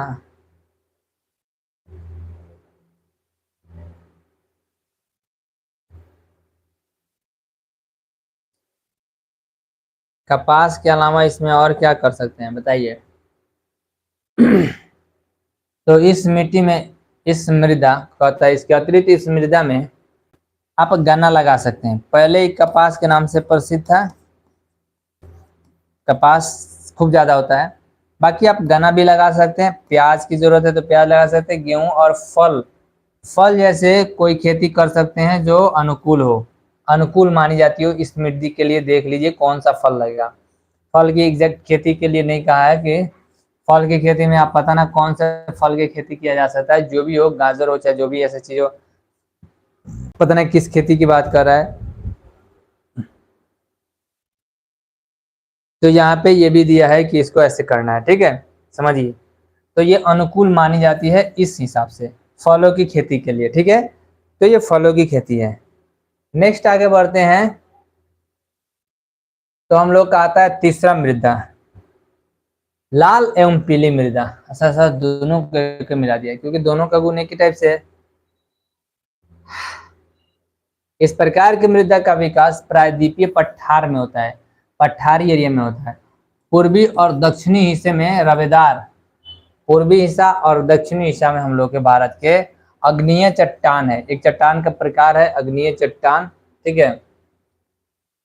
कपास के अलावा इसमें और क्या कर सकते हैं बताइए। तो इस मिट्टी में, इस मृदा कहता है, इसके अतिरिक्त इस मृदा में आप गन्ना लगा सकते हैं। पहले ही कपास के नाम से प्रसिद्ध था, कपास खूब ज्यादा होता है। बाकी आप गन्ना भी लगा सकते हैं, प्याज की जरूरत है तो प्याज लगा सकते हैं, गेहूं और फल, फल जैसे कोई खेती कर सकते हैं जो अनुकूल हो, अनुकूल मानी जाती हो इस मिट्टी के लिए। देख लीजिए कौन सा फल लगेगा। फल की एग्जैक्ट खेती के लिए नहीं कहा है कि फल की खेती में आप पता ना कौन सा फल की खेती किया जा सकता है, जो भी हो, गाजर हो चाहे जो भी ऐसी चीज हो, पता नहीं किस खेती की बात कर रहा है। तो यहाँ पे ये भी दिया है कि इसको ऐसे करना है, ठीक है, समझिए। तो ये अनुकूल मानी जाती है इस हिसाब से फलों की खेती के लिए, ठीक है। तो ये फलों की खेती है। नेक्स्ट आगे बढ़ते हैं। तो हम लोग का आता है तीसरा मृदा, लाल एवं पीली मृदा। ऐसा ऐसा दोनों के मिला दिया क्योंकि दोनों का गुण एक ही टाइप से है। इस प्रकार की मृदा का विकास प्रायद्वीपीय पठार में होता है, पठारी एरिया में होता है। पूर्वी और दक्षिणी हिस्से में रवेदार, पूर्वी हिस्सा और दक्षिणी हिस्सा में हम लोग के भारत के अग्नीय चट्टान है। एक चट्टान का प्रकार है अग्नीय चट्टान, ठीक है।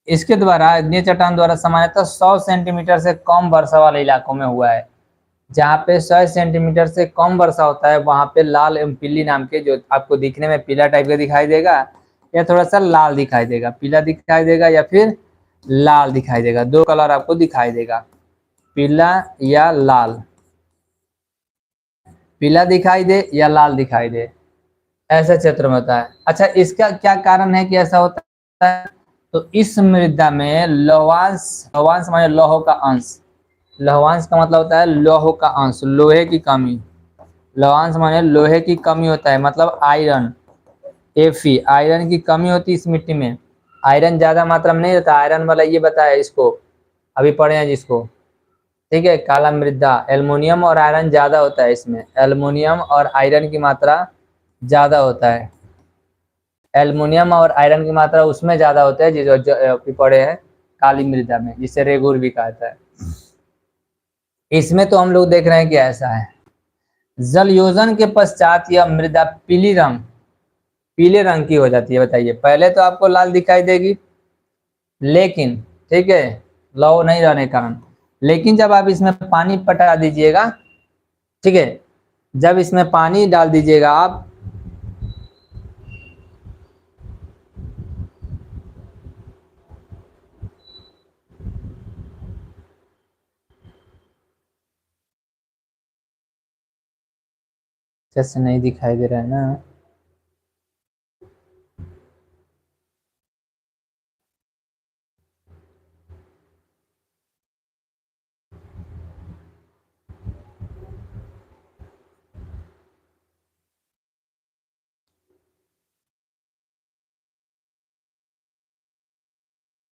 इसके द्वारा, अग्नीय चट्टान द्वारा सामान्यतः 100 सेंटीमीटर से कम वर्षा वाले इलाकों में हुआ है। जहाँ पे 100 सेंटीमीटर से कम वर्षा होता है वहां पे लाल एवं पीली नाम के, जो आपको दिखने में पीला टाइप का दिखाई देगा या थोड़ा सा लाल दिखाई देगा, पीला दिखाई देगा या फिर लाल दिखाई देगा, दो कलर आपको दिखाई देगा, पीला या लाल, पीला दिखाई दे या लाल दिखाई दे, ऐसा क्षेत्र में होता है। अच्छा, इसका क्या कारण है कि ऐसा होता है? तो इस मृदा में लौहांश, लौहांश माने लौह का अंश, लौहांश का मतलब होता है लौह का अंश, लोहे की कमी, लौहांश माने लोहे की कमी होता है, मतलब आयरन, Fe, आयरन की कमी होती है इस मिट्टी में। आयरन ज्यादा मात्रा में नहीं होता, आयरन वाला ये बताया इसको, अभी पढ़े हैं जिसको, ठीक है। काला मृदा, एल्युमिनियम और आयरन ज्यादा होता है इसमें, एल्युमिनियम और आयरन की मात्रा ज्यादा होता है, एल्युमिनियम और आयरन की मात्रा उसमें ज्यादा होता है जो पड़े हैं काली मृदा में, जिसे रेगुर भी कहता है। इसमें तो हम लोग देख रहे हैं कि ऐसा है। जल योजन के पश्चात यह मृदा पीले रंग की हो जाती है। बताइए, पहले तो आपको लाल दिखाई देगी, लेकिन ठीक है, लौ नहीं रहने के कारण, लेकिन जब आप इसमें पानी पटा दीजिएगा, ठीक है, जब इसमें पानी डाल दीजिएगा आप, जैसे नहीं दिखाई दे रहा है ना,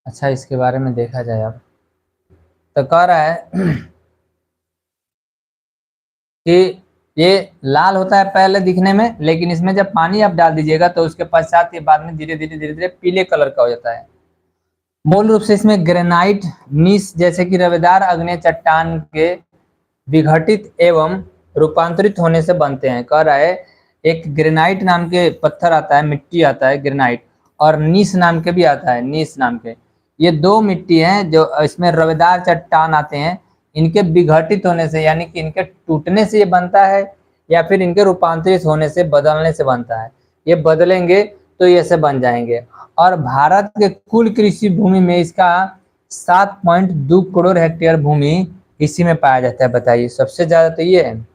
अच्छा इसके बारे में देखा जाए अब। तो कह रहा है कि ये लाल होता है पहले दिखने में, लेकिन इसमें जब पानी आप डाल दीजिएगा तो उसके पश्चात ये बाद में धीरे धीरे पीले कलर का हो जाता है। मूल रूप से इसमें ग्रेनाइट नीस जैसे कि रवेदार आग्नेय चट्टान के विघटित एवं रूपांतरित होने से बनते हैं। कह रहा है एक ग्रेनाइट नाम के पत्थर आता है, मिट्टी आता है ग्रेनाइट, और नीस नाम के भी आता है, नीस नाम के, ये दो मिट्टी हैं जो इसमें रवेदार चट्टान आते हैं। इनके विघटित होने से, यानी कि इनके टूटने से ये बनता है, या फिर इनके रूपांतरित होने से, बदलने से बनता है। ये बदलेंगे तो ये ऐसे बन जाएंगे। और भारत के कुल कृषि भूमि में इसका 7.2 करोड़ हेक्टेयर भूमि इसी में पाया जाता है। बताइए, सबसे ज्यादा तो ये है।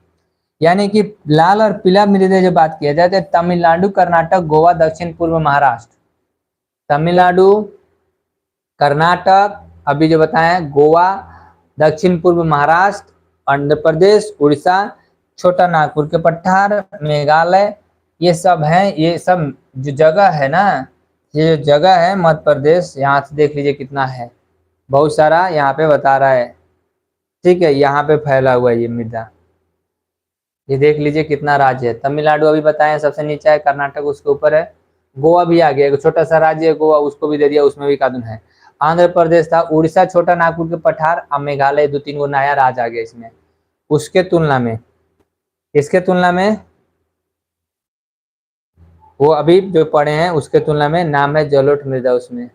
यानी कि लाल और पीला मृदा जो बात किया जाए तो तमिलनाडु, कर्नाटक, गोवा, दक्षिण पूर्व महाराष्ट्र, तमिलनाडु, कर्नाटक अभी जो बताएं, गोवा, दक्षिण पूर्व महाराष्ट्र, आंध्र प्रदेश, उड़ीसा, छोटा नागपुर के पठार, मेघालय, ये सब हैं। ये सब जो जगह है ना, ये जो जगह है मध्य प्रदेश, यहाँ से देख लीजिए कितना है, बहुत सारा यहाँ पे बता रहा है, ठीक है। यहाँ पे फैला हुआ है ये मृदा, ये देख लीजिए कितना राज्य है। तमिलनाडु अभी बताएं सबसे नीचे है, कर्नाटक उसके ऊपर है, गोवा भी आ गया, एक छोटा सा राज्य है गोवा, उसको भी दे दिया, उसमें भी कानून है। आंध्र प्रदेश था, उड़ीसा, छोटा नागपुर के पठार, अब मेघालय, 2-3 गो नया राज्य आ गया इसमें। उसके तुलना में, इसके तुलना में वो अभी जो पढ़े हैं उसके तुलना में नाम है जलोढ़ मृदा उसमें।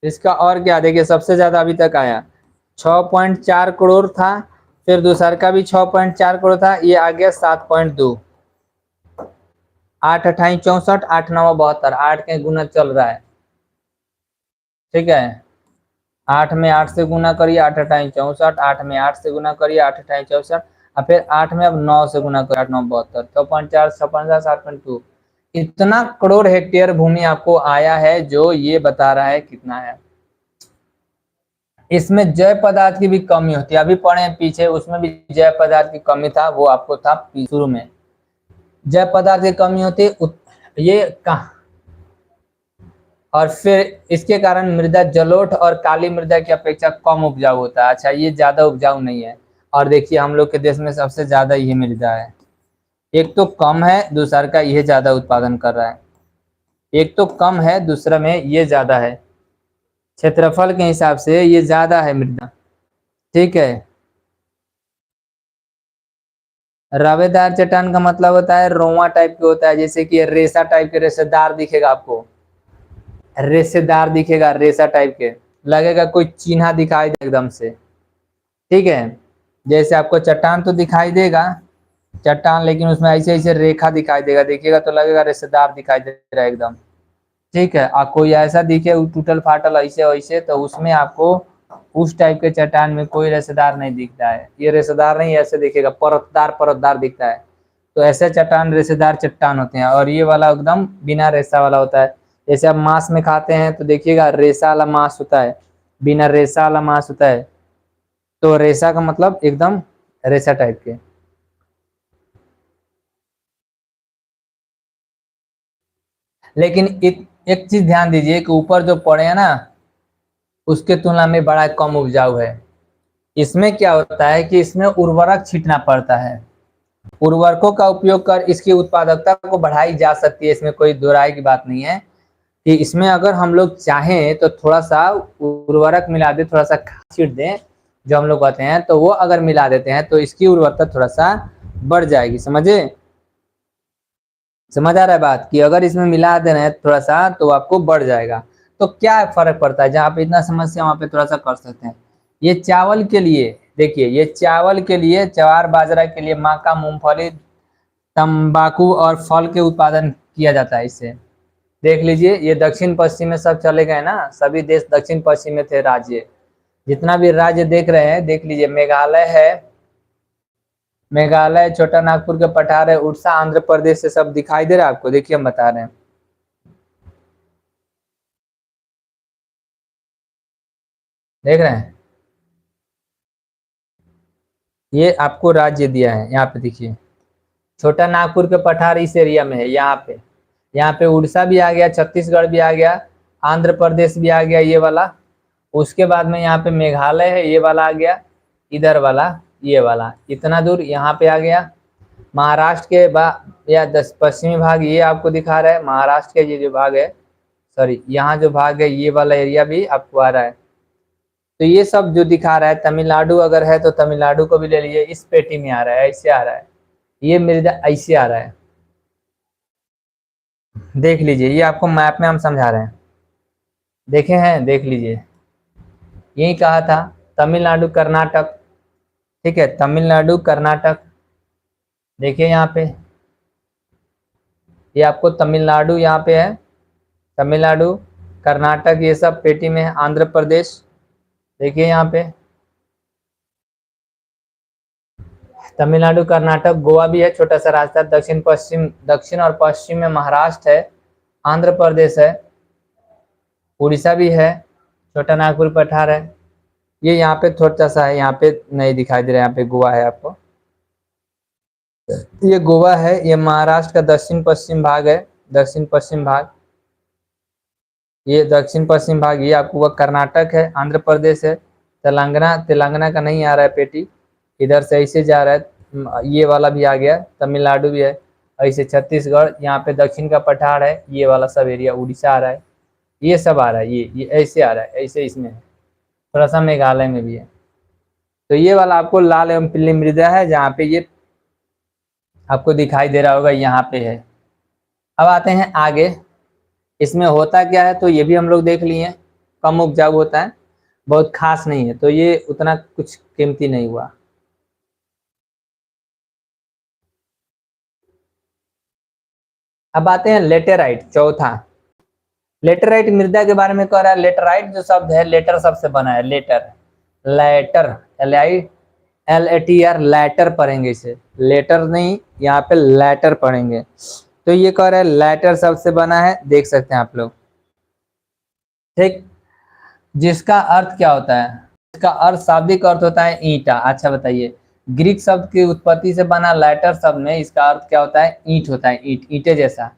इसका और क्या, देखिए सबसे ज्यादा अभी तक आया 6.4 करोड़ था, फिर दूसर का भी 6.4 करोड़ था, ये आ गया 7.2। 8×28 = 64, 8×9 = 72, 8 के गुना चल रहा है, ठीक है। 8 में 8 से गुना करिए, 8×8 = 64, 8 में 8 से गुना करिए, 8×8 = 64, और फिर 8 में अब 9 से गुना करिए, 8×9 = 72, 6.4, 6.4, 7.2, इतना करोड़ हेक्टेयर भूमि आपको आया है, जो ये बता रहा है कितना है। इसमें जैव पदार्थ की भी कमी होती है, अभी पढ़े पीछे उसमें भी जैव पदार्थ की कमी था, वो आपको था शुरू में। जैव पदार्थ की कमी होती है ये कहा, और फिर इसके कारण मृदा जलोढ़ और काली मृदा की अपेक्षा कम उपजाऊ होता है। अच्छा, ये ज्यादा उपजाऊ नहीं है, और देखिए हम लोग के देश में सबसे ज्यादा ये मृदा है। एक तो कम है, दूसरा का ये ज्यादा उत्पादन कर रहा है। एक तो कम है, दूसरा में ये ज्यादा है, क्षेत्रफल के हिसाब से ये ज्यादा है मृदा, ठीक है। रवेदार चट्टान का मतलब होता है रोवा टाइप के होता है, जैसे कि रेशा टाइप के, रेशेदार दिखेगा आपको, रेशेदार दिखेगा, रेशा टाइप के लगेगा, कोई चिन्ह दिखाई दे एकदम से, ठीक है। जैसे आपको चट्टान तो दिखाई देगा चट्टान, लेकिन उसमें ऐसे ऐसे रेखा दिखाई देगा, देखिएगा तो लगेगा रेशेदार दिखाई दे रहा है एकदम, ठीक है। और कोई ऐसा दिखे टूटल फाटल ऐसे वैसे, तो उसमें आपको उस टाइप के चट्टान में कोई रेशेदार नहीं दिखता है, ये रेशेदार नहीं, ऐसे दिखेगा परतदार परतदार दिखता है, तो ऐसे चट्टान रेशेदार चट्टान होते हैं। और ये वाला एकदम बिना रेशा वाला होता है, जैसे आप मांस में खाते हैं तो देखिएगा रेशा वाला मांस होता है, बिना रेशा वाला मांस होता है, तो रेशा का मतलब एकदम रेशा टाइप के। लेकिन एक चीज ध्यान दीजिए कि ऊपर जो पड़े हैं ना, उसके तुलना में बड़ा कम उपजाऊ है। इसमें क्या होता है कि इसमें उर्वरक छींटना पड़ता है, उर्वरकों का उपयोग कर इसकी उत्पादकता को बढ़ाई जा सकती है, इसमें कोई दो राय की बात नहीं है कि इसमें अगर हम लोग चाहें तो थोड़ा सा उर्वरक मिला दे, थोड़ा सा खाद छीट दें, जो हम लोग कहते हैं, तो वो अगर मिला देते हैं तो इसकी उर्वरकता थोड़ा सा बढ़ जाएगी, समझे, समझ आ रहा है बात, कि अगर इसमें मिला दे रहे हैं थोड़ा सा तो आपको बढ़ जाएगा। तो क्या फर्क पड़ता है, जहाँ पे इतना समस्या वहां पे थोड़ा सा कर सकते हैं। ये चावल के लिए, देखिए ये चावल के लिए, ज्वार बाजरा के लिए, मक्का, मूंगफली, तंबाकू और फल के उत्पादन किया जाता है इससे। देख लीजिए, ये दक्षिण पश्चिम में सब चले गए ना, सभी देश दक्षिण पश्चिम में थे राज्य, जितना भी राज्य देख रहे हैं, देख लीजिए मेघालय है, मेघालय, छोटा नागपुर के पठार है, उड़ीसा, आंध्र प्रदेश से सब दिखाई दे रहा है आपको, देखिए हम बता रहे हैं, देख रहे हैं, ये आपको राज्य दिया है, यहाँ पे देखिए छोटा नागपुर के पठार इस एरिया में है, यहाँ पे उड़ीसा भी आ गया, छत्तीसगढ़ भी आ गया, आंध्र प्रदेश भी आ गया ये वाला, उसके बाद में यहाँ पे मेघालय है, ये वाला आ गया, इधर वाला, ये वाला, इतना दूर यहाँ पे आ गया। महाराष्ट्र के या पश्चिमी भाग ये आपको दिखा रहा है, महाराष्ट्र के ये जो भाग है, सॉरी यहाँ जो भाग है, ये वाला एरिया भी आपको आ रहा है। तो ये सब जो दिखा रहा है, तमिलनाडु अगर है तो तमिलनाडु को भी ले लीजिए, इस पेटी में आ रहा है, ऐसे आ रहा है, ये मृदा ऐसे आ रहा है, देख लीजिए, ये आपको मैप में हम समझा रहे हैं, देखे हैं, देख लीजिए, यही कहा था तमिलनाडु कर्नाटक, ठीक है, तमिलनाडु कर्नाटक, देखिए यहाँ पे, ये आपको तमिलनाडु यहाँ पे है, तमिलनाडु कर्नाटक ये सब पेटी में है, आंध्र प्रदेश देखिए यहाँ पे, तमिलनाडु कर्नाटक, गोवा भी है, छोटा सा रास्ता, दक्षिण और पश्चिम में महाराष्ट्र है, आंध्र प्रदेश है, उड़ीसा भी है, छोटा नागपुर पठार है, ये यहाँ पे थोड़ा सा है, यहाँ पे नहीं दिखाई दे रहा है, यहाँ पे गोवा है आपको, ये गोवा है, ये महाराष्ट्र का दक्षिण पश्चिम भाग है, दक्षिण पश्चिम भाग, ये दक्षिण पश्चिम भाग, ये आपको वह कर्नाटक है, आंध्र प्रदेश है, तेलंगाना, तेलंगाना का नहीं आ रहा है पेटी, इधर से ऐसे जा रहा है, ये वाला भी आ गया, तमिलनाडु भी है, ऐसे छत्तीसगढ़, यहाँ पे दक्षिण का पठार है, ये वाला सब एरिया उड़ीसा आ रहा है, ये सब आ रहा है, ये ऐसे आ रहा है, ऐसे इसमें है, थोड़ा सा मेघालय में भी है। तो ये वाला आपको लाल एवं पीली मृदा है, जहाँ पे ये आपको दिखाई दे रहा होगा, यहाँ पे है। अब आते हैं आगे, इसमें होता क्या है, तो ये भी हम लोग देख लिए हैं, कम उपजाऊ होता है, बहुत खास नहीं है, तो ये उतना कुछ कीमती नहीं हुआ। अब आते हैं लेटेराइट, चौथा। लेटेराइट मृदा के बारे में कह रहा है। लेटेराइट जो शब्द है, लेटर शब्द से बना है, लेटर, लेटर, LATR, लेटर पढ़ेंगे इसे, लेटर नहीं, यहाँ पे लेटर पढ़ेंगे। तो ये कह रहा है लेटर शब्द से बना है, देख सकते हैं आप लोग, ठीक। जिसका अर्थ क्या होता है, इसका अर्थ, शाब्दिक अर्थ होता है ईंटा। अच्छा बताइए, ग्रीक शब्द की उत्पत्ति से बना लेटर शब्द में इसका अर्थ क्या होता है, ईंट होता है, ईंट, ईंटे जैसा।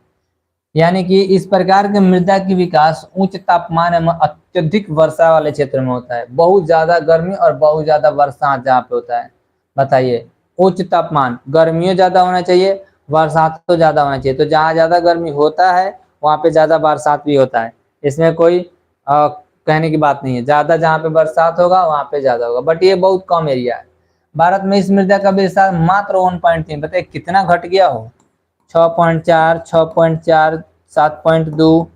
यानी कि इस प्रकार के मृदा की विकास उच्च तापमान एवं अत्यधिक वर्षा वाले क्षेत्र में होता है। बहुत ज्यादा गर्मी और बहुत ज्यादा बरसात जहाँ पे होता है। बताइए, उच्च तापमान, गर्मियों ज्यादा होना चाहिए, बरसात तो ज्यादा होना चाहिए। तो जहाँ ज्यादा गर्मी होता है वहाँ पे ज्यादा बरसात भी होता है, इसमें कोई कहने की बात नहीं है। ज्यादा जहाँ पे बरसात होगा वहाँ पे ज्यादा होगा, बट ये बहुत कम एरिया है। भारत में इस मृदा का विस्तार मात्र 1.3, बताइए कितना घट गया हो, 6.4, 6.4, 7.2,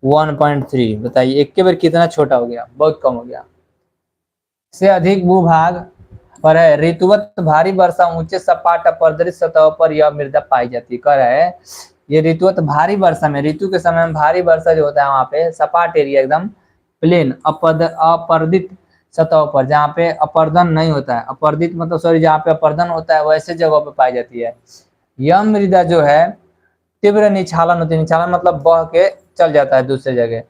1.3, बताइए एक के बार कितना छोटा हो गया, बहुत कम हो गया। से अधिक भूभाग पर है, ऋतुवत भारी वर्षा ऊंचे सपाट अपरदृत सतहों पर यह मृदा पाई जाती है। कह रहा है ये ऋतुवत भारी वर्षा में, ऋतु के समय में भारी वर्षा जो होता है वहां पे सपाट एरिया, एकदम प्लेन, अपर्दित सतहों पर, जहाँ पे अपर्दन नहीं होता है, अपर्दित मतलब सॉरी, जहाँ पे अपर्दन होता है वैसे जगहों पे पाई जाती है। यह मृदा जो है तीव्र निछालन होती है, निछालन मतलब बह के चल जाता है दूसरे जगह,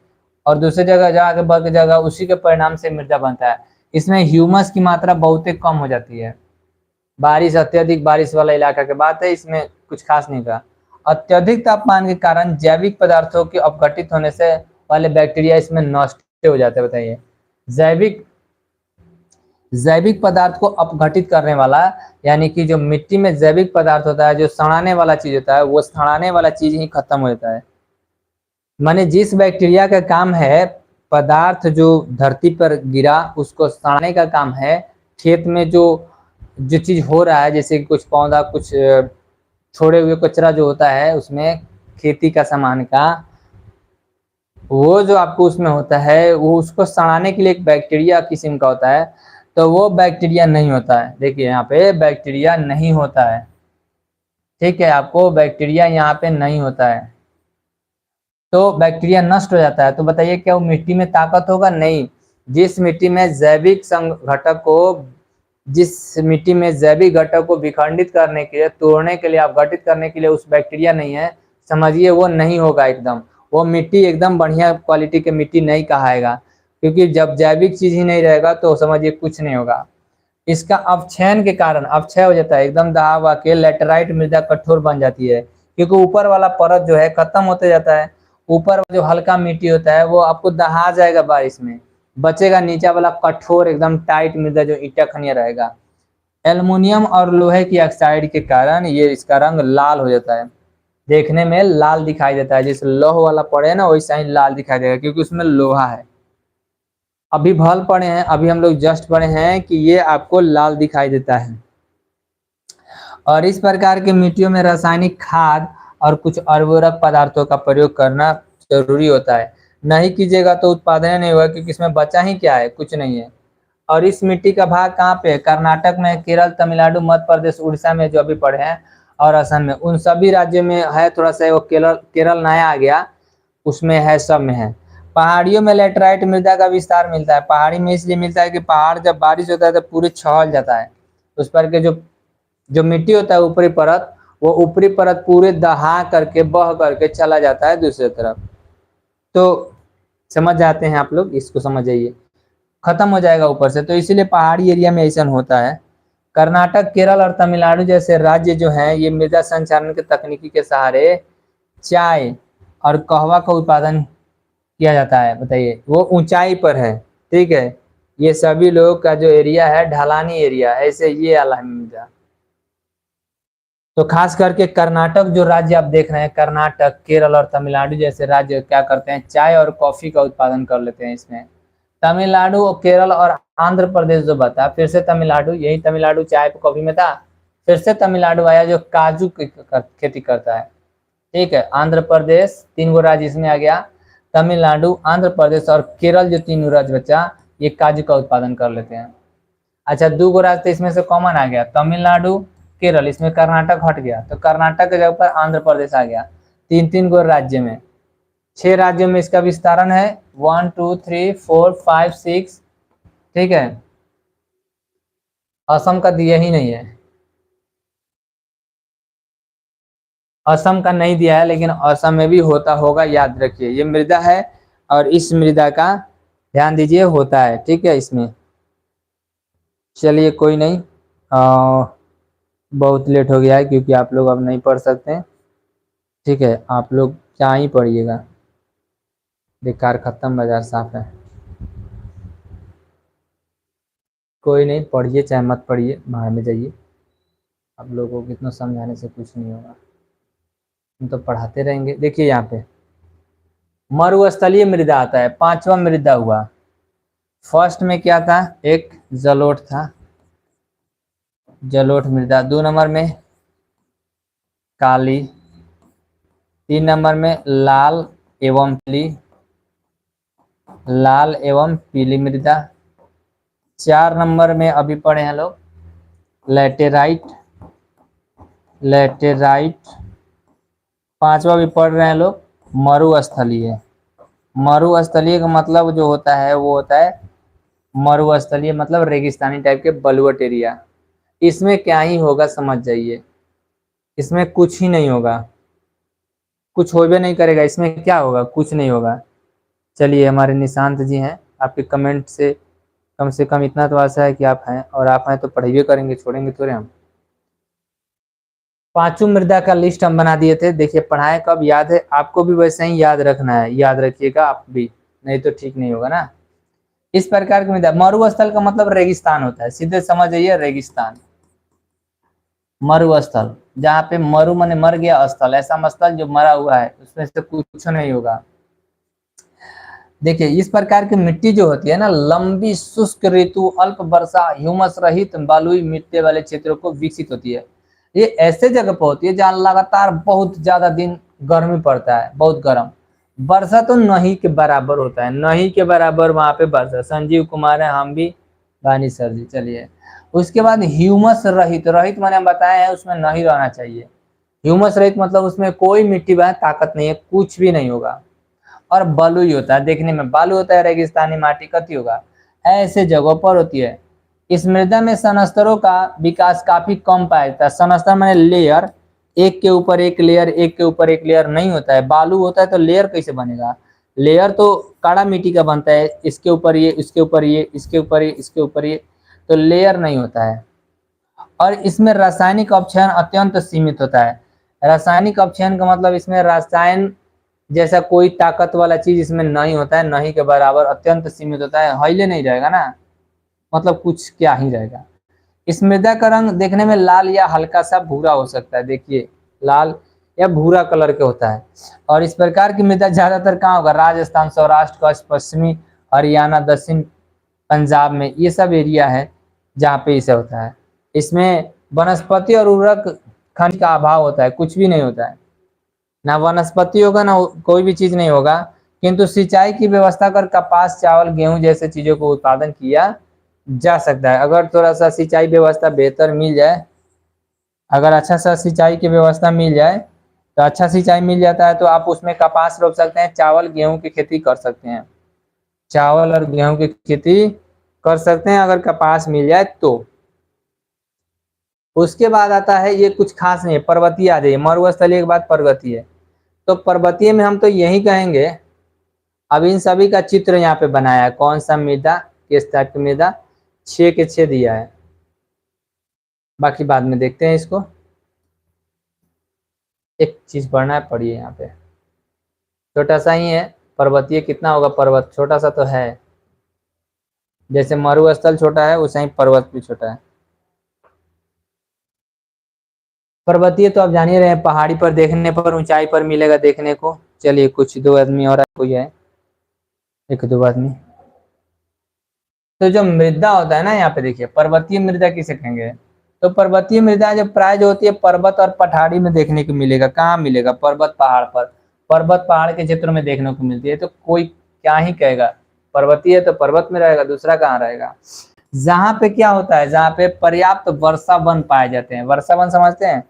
और दूसरे जगह जाके बह के जगह, उसी के परिणाम से मृदा बनता है। इसमें ह्यूमस की मात्रा बहुत ही कम हो जाती है। बारिश, अत्यधिक बारिश वाला इलाका की बात है, इसमें कुछ खास नहीं था। अत्यधिक तापमान के कारण जैविक पदार्थों के अपघटित होने से वाले बैक्टीरिया इसमें नष्ट हो जाते हैं। बताइए, जैविक जैविक पदार्थ को अपघटित करने वाला, यानी कि जो मिट्टी में जैविक पदार्थ होता है, जो सड़ाने वाला चीज होता है, वो सड़ाने वाला चीज ही खत्म हो जाता है। माने जिस बैक्टीरिया का काम है पदार्थ जो धरती पर गिरा उसको सड़ाने का काम है, खेत में जो जो चीज हो रहा है, जैसे कि कुछ पौधा, कुछ छोड़े हुए कचरा जो होता है उसमें, खेती का सामान का, वो जो आपको उसमें होता है, वो उसको सड़ाने के लिए एक बैक्टीरिया किस्म का होता है। तो वो बैक्टीरिया नहीं होता है, देखिए यहाँ पे बैक्टीरिया नहीं होता है, ठीक है, आपको बैक्टीरिया यहाँ पे नहीं होता है, तो बैक्टीरिया नष्ट हो जाता है। तो बताइए क्या वो मिट्टी में ताकत होगा? नहीं। जिस मिट्टी में जैविक घटक को, जिस मिट्टी में जैविक घटक को विखंडित करने के लिए, तोड़ने के लिए, अपघटित करने के लिए उस बैक्टीरिया नहीं है, समझिए वो नहीं होगा एकदम, वो मिट्टी एकदम बढ़िया क्वालिटी की मिट्टी नहीं कहाएगा, क्योंकि जब जैविक चीज ही नहीं रहेगा तो समझिए कुछ नहीं होगा। इसका अवक्षयन के कारण अवक्षय हो जाता है, एकदम दहा हुआ के लेटराइट मृदा कठोर बन जाती है, क्योंकि ऊपर वाला परत जो है खत्म होते जाता है। ऊपर जो हल्का मिट्टी होता है वो आपको दहा जाएगा बारिश में, बचेगा नीचा वाला कठोर एकदम टाइट मृदा जो ईटा खनिया रहेगा। एल्युमिनियम और लोहे की ऑक्साइड के कारण ये इसका रंग लाल हो जाता है, देखने में लाल दिखाई देता है, जैसे लोह वाला पड़े ना वैसा ही लाल दिखाई देगा, क्योंकि उसमें लोहा है। अभी भल पड़े हैं, अभी हम लोग जस्ट पढ़े हैं कि ये आपको लाल दिखाई देता है। और इस प्रकार के मिट्टियों में रासायनिक खाद और कुछ उर्वरक पदार्थों का प्रयोग करना जरूरी होता है, नहीं कीजिएगा तो उत्पादन नहीं होगा, क्योंकि इसमें बचा ही क्या है, कुछ नहीं है। और इस मिट्टी का भाग कहाँ पे है? कर्नाटक में, केरल, तमिलनाडु, मध्य प्रदेश, उड़ीसा में जो अभी पढ़े हैं, और असम में, उन सभी राज्यों में है। थोड़ा सा वो केरल केरल नया आ गया, उसमें है, सब में है। पहाड़ियों में लेटराइट मृदा का विस्तार मिलता है। पहाड़ी में इसलिए मिलता है कि पहाड़ जब बारिश होता है तो पूरे छहल जाता है, उस पर के जो जो मिट्टी होता है ऊपरी परत, वो ऊपरी परत पूरे दहा करके बह करके चला जाता है दूसरी तरफ। तो समझ जाते हैं आप लोग, इसको समझ जाइए, खत्म हो जाएगा ऊपर से, तो इसीलिए पहाड़ी एरिया में ऐसा होता है। कर्नाटक, केरल और तमिलनाडु जैसे राज्य जो हैं, ये मृदा संचारण के तकनीकी के सहारे चाय और कहवा का उत्पादन किया जाता है। बताइए, वो ऊंचाई पर है, ठीक है, ये सभी लोग का जो एरिया है ढलानी एरिया, ऐसे ये वाला मृदा, तो खास करके कर्नाटक जो राज्य आप देख रहे हैं, कर्नाटक, केरल और तमिलनाडु जैसे राज्य क्या करते हैं, चाय और कॉफी का उत्पादन कर लेते हैं इसमें। तमिलनाडु और केरल और आंध्र प्रदेश जो बता, फिर से तमिलनाडु, यही तमिलनाडु चाय कॉफी में था, फिर से तमिलनाडु आया जो काजू की खेती करता है। ठीक है, आंध्र प्रदेश, 3 गो राज्य इसमें आ गया, तमिलनाडु, आंध्र प्रदेश और केरल, जो 3 राज्य बचा, ये काजू का उत्पादन कर लेते हैं। अच्छा, 2 गो राज्य इसमें से कॉमन आ गया, तमिलनाडु, केरल, इसमें कर्नाटक हट गया, तो कर्नाटक के जगह पर आंध्र प्रदेश आ गया। 3 गो राज्य में, 6 राज्यों में इसका विस्तारण है, 1 2 3 4 5 6। ठीक है, असम का दिया ही नहीं है, असम का नहीं दिया है, लेकिन असम में भी होता होगा, याद रखिए। ये मृदा है और इस मृदा का ध्यान दीजिए होता है। ठीक है, इसमें चलिए कोई नहीं, बहुत लेट हो गया है क्योंकि आप लोग अब नहीं पढ़ सकते हैं। ठीक है, आप लोग क्या ही पढ़िएगा, बेकार, खत्म, बाजार साफ है। कोई नहीं, पढ़िए चाहे मत पढ़िए, बाहर में जाइए, आप लोगों को कितना समझाने से कुछ नहीं होगा, हम तो पढ़ाते रहेंगे। देखिए यहाँ पे मरुस्थलीय मृदा आता है, 5वां मृदा हुआ। फर्स्ट में क्या था, एक जलोढ़ था, जलोढ़ मृदा। 2 नंबर में काली, 3 नंबर में लाल एवं पीली, लाल एवं पीली मृदा। 4 नंबर में अभी पढ़े हैं लोग लैटेराइट, लैटेराइट। 5वां भी पढ़ रहे हैं लोग मरुस्थलीय। मरुस्थलीय का मतलब जो होता है वो होता है, मरुस्थलीय मतलब रेगिस्तानी टाइप के बलुअट एरिया। इसमें क्या ही होगा समझ जाइए, इसमें कुछ ही नहीं होगा, कुछ हो भी नहीं करेगा, इसमें क्या होगा, कुछ नहीं होगा। चलिए, हमारे निशांत जी हैं, आपके कमेंट से कम इतना तो आशा है कि आप हैं, और आप हैं तो पढ़ाई करेंगे, छोड़ेंगे थोड़े हम। 5 मृदा का लिस्ट हम बना दिए थे, देखिए पढ़ाएं कब, याद है आपको भी, वैसे ही याद रखना है, याद रखिएगा आप भी, नहीं तो ठीक नहीं होगा ना। इस प्रकार की मृदा, मरुस्थल का मतलब रेगिस्तान होता है, सीधे समझ जाइए, रेगिस्तान, मरुस्थल, जहाँ पे मरु माने मर गया, स्थल ऐसा स्थल जो मरा हुआ है, उसमें से कुछ नहीं होगा। देखिए इस प्रकार की मिट्टी जो होती है ना, लंबी शुष्क ऋतु, अल्प वर्षा, ह्यूमस रहित बलुई मिट्टी वाले क्षेत्रों को विकसित होती है। ये ऐसे जगह पर होती है जहाँ लगातार बहुत ज्यादा दिन गर्मी पड़ता है, बहुत गर्म, वर्षा तो नहीं के बराबर होता है, नहीं के बराबर वहां पे वर्षा। संजीव कुमार है, हम भी, वानी सर जी। चलिए, उसके बाद ह्यूमस रहित, रहित मैंने बताया है उसमें नहीं रहना चाहिए, ह्यूमस रहित मतलब उसमें कोई मिट्टी में ताकत नहीं है, कुछ भी नहीं होगा। और बलुई होता है, देखने में बालू होता है, रेगिस्तानी माटी कति होगा, ऐसे जगहों पर होती है। इस मृदा में सनस्तरों का विकास काफी कम पाया जाता है। सनस्तर माने लेयर, एक के ऊपर एक लेयर, एक के ऊपर एक लेयर नहीं होता है। बालू होता है तो लेयर कैसे बनेगा, लेयर तो काड़ा मिट्टी का बनता है, इसके ऊपर ये, इसके ऊपर ये, इसके ऊपर ये, इसके ऊपर ये, तो लेयर नहीं होता है। और इसमें रासायनिक अपक्षयन अत्यंत सीमित होता है। रासायनिक अपक्षयन का मतलब इसमें रसायन जैसा कोई ताकत वाला चीज इसमें नहीं होता है, नहीं के बराबर, अत्यंत सीमित होता है, हिले नहीं जाएगा ना, मतलब कुछ क्या ही जाएगा। इस मृदा का रंग देखने में लाल या हल्का सा भूरा हो सकता है, देखिए लाल या भूरा कलर के होता है। और इस प्रकार की मृदा ज्यादातर कहाँ होगा, राजस्थान, सौराष्ट्र, कच्छ, पश्चिमी हरियाणा, दक्षिण पंजाब में, ये सब एरिया है जहाँ पे इसे होता है। इसमें वनस्पति और उर्वरक खनिज का अभाव होता है, कुछ भी नहीं होता है, ना वनस्पति होगा ना कोई भी चीज नहीं होगा। किंतु सिंचाई की व्यवस्था कर कपास, चावल, गेहूं जैसे चीजों को उत्पादन किया जा सकता है। अगर थोड़ा सा सिंचाई व्यवस्था बेहतर मिल जाए, अगर अच्छा सा सिंचाई की व्यवस्था मिल जाए, तो अच्छा सिंचाई मिल जाता है तो आप उसमें कपास रोप सकते हैं, चावल गेहूं की खेती कर सकते हैं, चावल और गेहूं की खेती कर सकते हैं अगर कपास मिल जाए तो। उसके बाद आता है, ये कुछ खास नहीं है, पर्वतीय आ जाइए, मरुस्थलीय के बाद पर्वतीय। तो पर्वतीय में हम तो यही कहेंगे, अब इन सभी का चित्र यहाँ पे बनाया है, कौन सा मृदा, किस टाइप की मृदा, 6 के 6 दिया है, बाकी बाद में देखते हैं इसको। एक चीज पढ़ना है, पढ़िए यहाँ पे, छोटा सा ही है, पर्वतीय कितना होगा, पर्वत छोटा सा तो है, जैसे मरुस्थल छोटा है वैसे ही पर्वत भी छोटा है। पर्वतीय तो आप जान ही रहे हैं, पहाड़ी पर देखने पर, ऊंचाई पर मिलेगा देखने को। चलिए कुछ दो आदमी और कोई है, एक दो आदमी। तो जो मृदा होता है ना, यहाँ पे देखिए पर्वतीय मृदा किसे कहेंगे। तो पर्वतीय मृदा जो प्राय जो होती है पर्वत और पठारी में देखने को मिलेगा। कहाँ मिलेगा? पर्वत पहाड़ पर। पर्वत पहाड़ के क्षेत्र में देखने को मिलती है। तो कोई क्या ही कहेगा, पर्वतीय तो पर्वत में रहेगा, दूसरा कहाँ रहेगा। जहाँ पे क्या होता है, जहाँ पे पर्याप्त वर्षा वन पाए जाते हैं। वर्षा वन समझते हैं?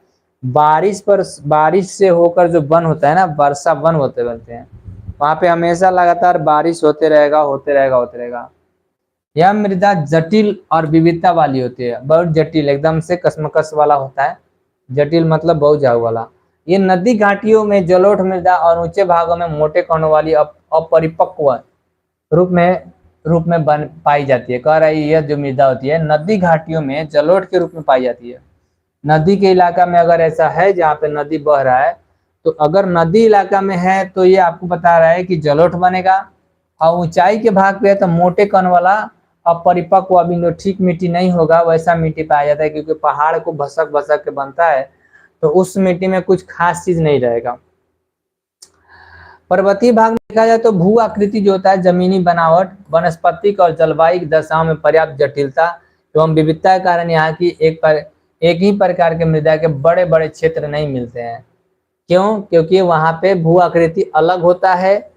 बारिश पर, बारिश से होकर जो वन होता है ना, वर्षा वन होते बनते हैं। वहां पे हमेशा लगातार बारिश होते रहेगा, होते रहेगा, होते रहेगा। यह मृदा जटिल और विविधता वाली होती है, बहुत जटिल, एकदम से कसमकस वाला होता है। जटिल मतलब बहुत जाऊ वाला। ये नदी घाटियों में जलोढ़ मृदा और ऊंचे भागों में मोटे कणों वाली अपरिपक्व रूप में बन पाई जाती है। कह रहा है यह जो मृदा होती है नदी घाटियों में जलोढ़ के रूप में पाई जाती है। नदी के इलाका में अगर ऐसा है जहाँ पे नदी बह रहा है, तो अगर नदी इलाका में है तो ये आपको बता रहा है कि जलोढ़ बनेगा। और ऊंचाई के भाग पे है तो मोटे कण वाला अपरिपक्व, अभी जो ठीक मिट्टी नहीं होगा वैसा मिट्टी पाया जाता है, क्योंकि पहाड़ को भसक भसक के बनता है, तो उस मिट्टी में कुछ खास चीज नहीं रहेगा। पर्वतीय भाग में देखा जाए तो भू आकृति जो होता है, जमीनी बनावट, वनस्पतिक और जलवायु दशाओं में पर्याप्त जटिलता एवं विविधता के कारण यहाँ की एक ही प्रकार के मृदा के बड़े बड़े क्षेत्र नहीं मिलते हैं। क्यों? क्योंकि वहां पे भू आकृति अलग होता है,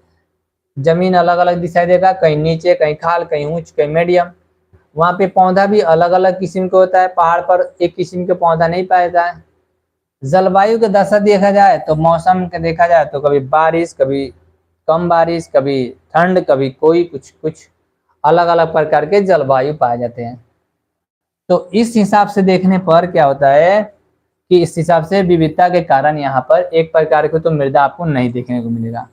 जमीन अलग अलग दिखाई देगा, कहीं नीचे, कहीं खाल, कहीं ऊंच, कहीं मीडियम। वहां पे पौधा भी अलग अलग किस्म का होता है, पहाड़ पर एक किस्म के पौधा नहीं पाया जाता है। जलवायु के दशा देखा जाए तो मौसम के देखा जाए तो कभी बारिश, कभी कम बारिश, कभी ठंड, कभी कोई कुछ कुछ अलग अलग प्रकार के जलवायु पाए जाते हैं। तो इस हिसाब से देखने पर क्या होता है कि इस हिसाब से विविधता के कारण यहाँ पर एक प्रकार की तो मृदा आपको नहीं देखने को मिलेगा।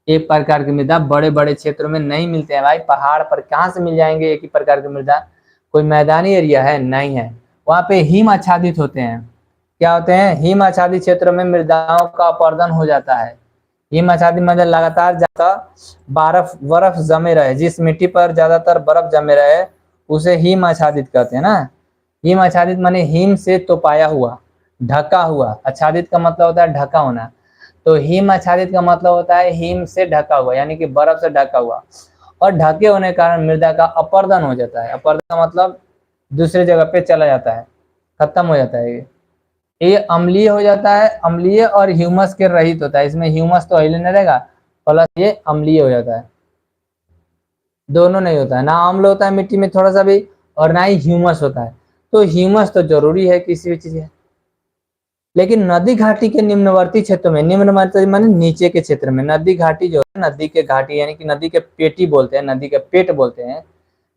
एक प्रकार की मृदा बड़े बड़े क्षेत्रों में नहीं मिलते हैं भाई। पहाड़ पर कहाँ से मिल जाएंगे एक ही प्रकार की मृदा? कोई मैदानी एरिया है? नहीं है। वहां पे हिम आच्छादित होते हैं। क्या होते हैं? हिम आच्छादित क्षेत्रों में मृदाओं का अपरदन हो जाता है। हिम आच्छादित मतलब लगातार ज्यादा बर्फ जमे रहे, जिस मिट्टी पर ज्यादातर बर्फ जमे रहे उसे हिम आच्छादित कहते हैं ना। हिम आच्छादित माने हिम से तोपाया हुआ, ढका हुआ। आच्छादित का मतलब होता है ढका होना। तो हिम आच्छादित का मतलब होता है हिम से ढका हुआ, यानी कि बर्फ से ढका हुआ। और ढके होने के कारण मृदा का अपरदन हो जाता है। अपरदन का मतलब दूसरे जगह पे चला जाता है, खत्म हो जाता है। ये अम्लीय हो जाता है, अम्लीय और ह्यूमस के रहित होता है। इसमें ह्यूमस तो हिले नहीं रहेगा, प्लस ये अम्लीय हो जाता है। दोनों नहीं होता है, ना अम्ल होता है मिट्टी में थोड़ा सा भी, और ना ही ह्यूमस होता है। तो ह्यूमस तो जरूरी है किसी भी चीज है। लेकिन नदी घाटी के निम्नवर्ती क्षेत्रों में, निम्नवर्ती माने नीचे के क्षेत्र में, नदी घाटी जो है, नदी के घाटी यानी कि नदी के पेटी बोलते हैं, नदी के पेट बोलते हैं।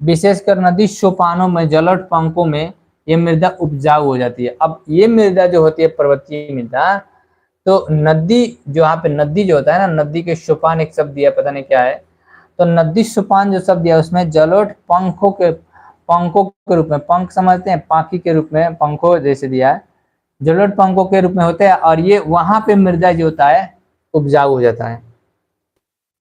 विशेषकर नदी सोपानों में, जलोढ़ पंखों में ये मृदा उपजाऊ हो जाती है। अब ये मृदा जो होती है पर्वतीय मृदा, तो नदी जो यहाँ पे नदी जो होता है ना, नदी के सोपान एक शब्द दिया, पता नहीं क्या है। तो नदी सोपान जो शब्द दिया उसमें जलोढ़ पंखों के रूप में, पंख समझते हैं, पाखी के रूप में, पंखों जैसे दिया है, जलोढ़ पंखों के रूप में होते हैं। और ये वहां पे मृदा जो होता है उपजाऊ हो जाता है।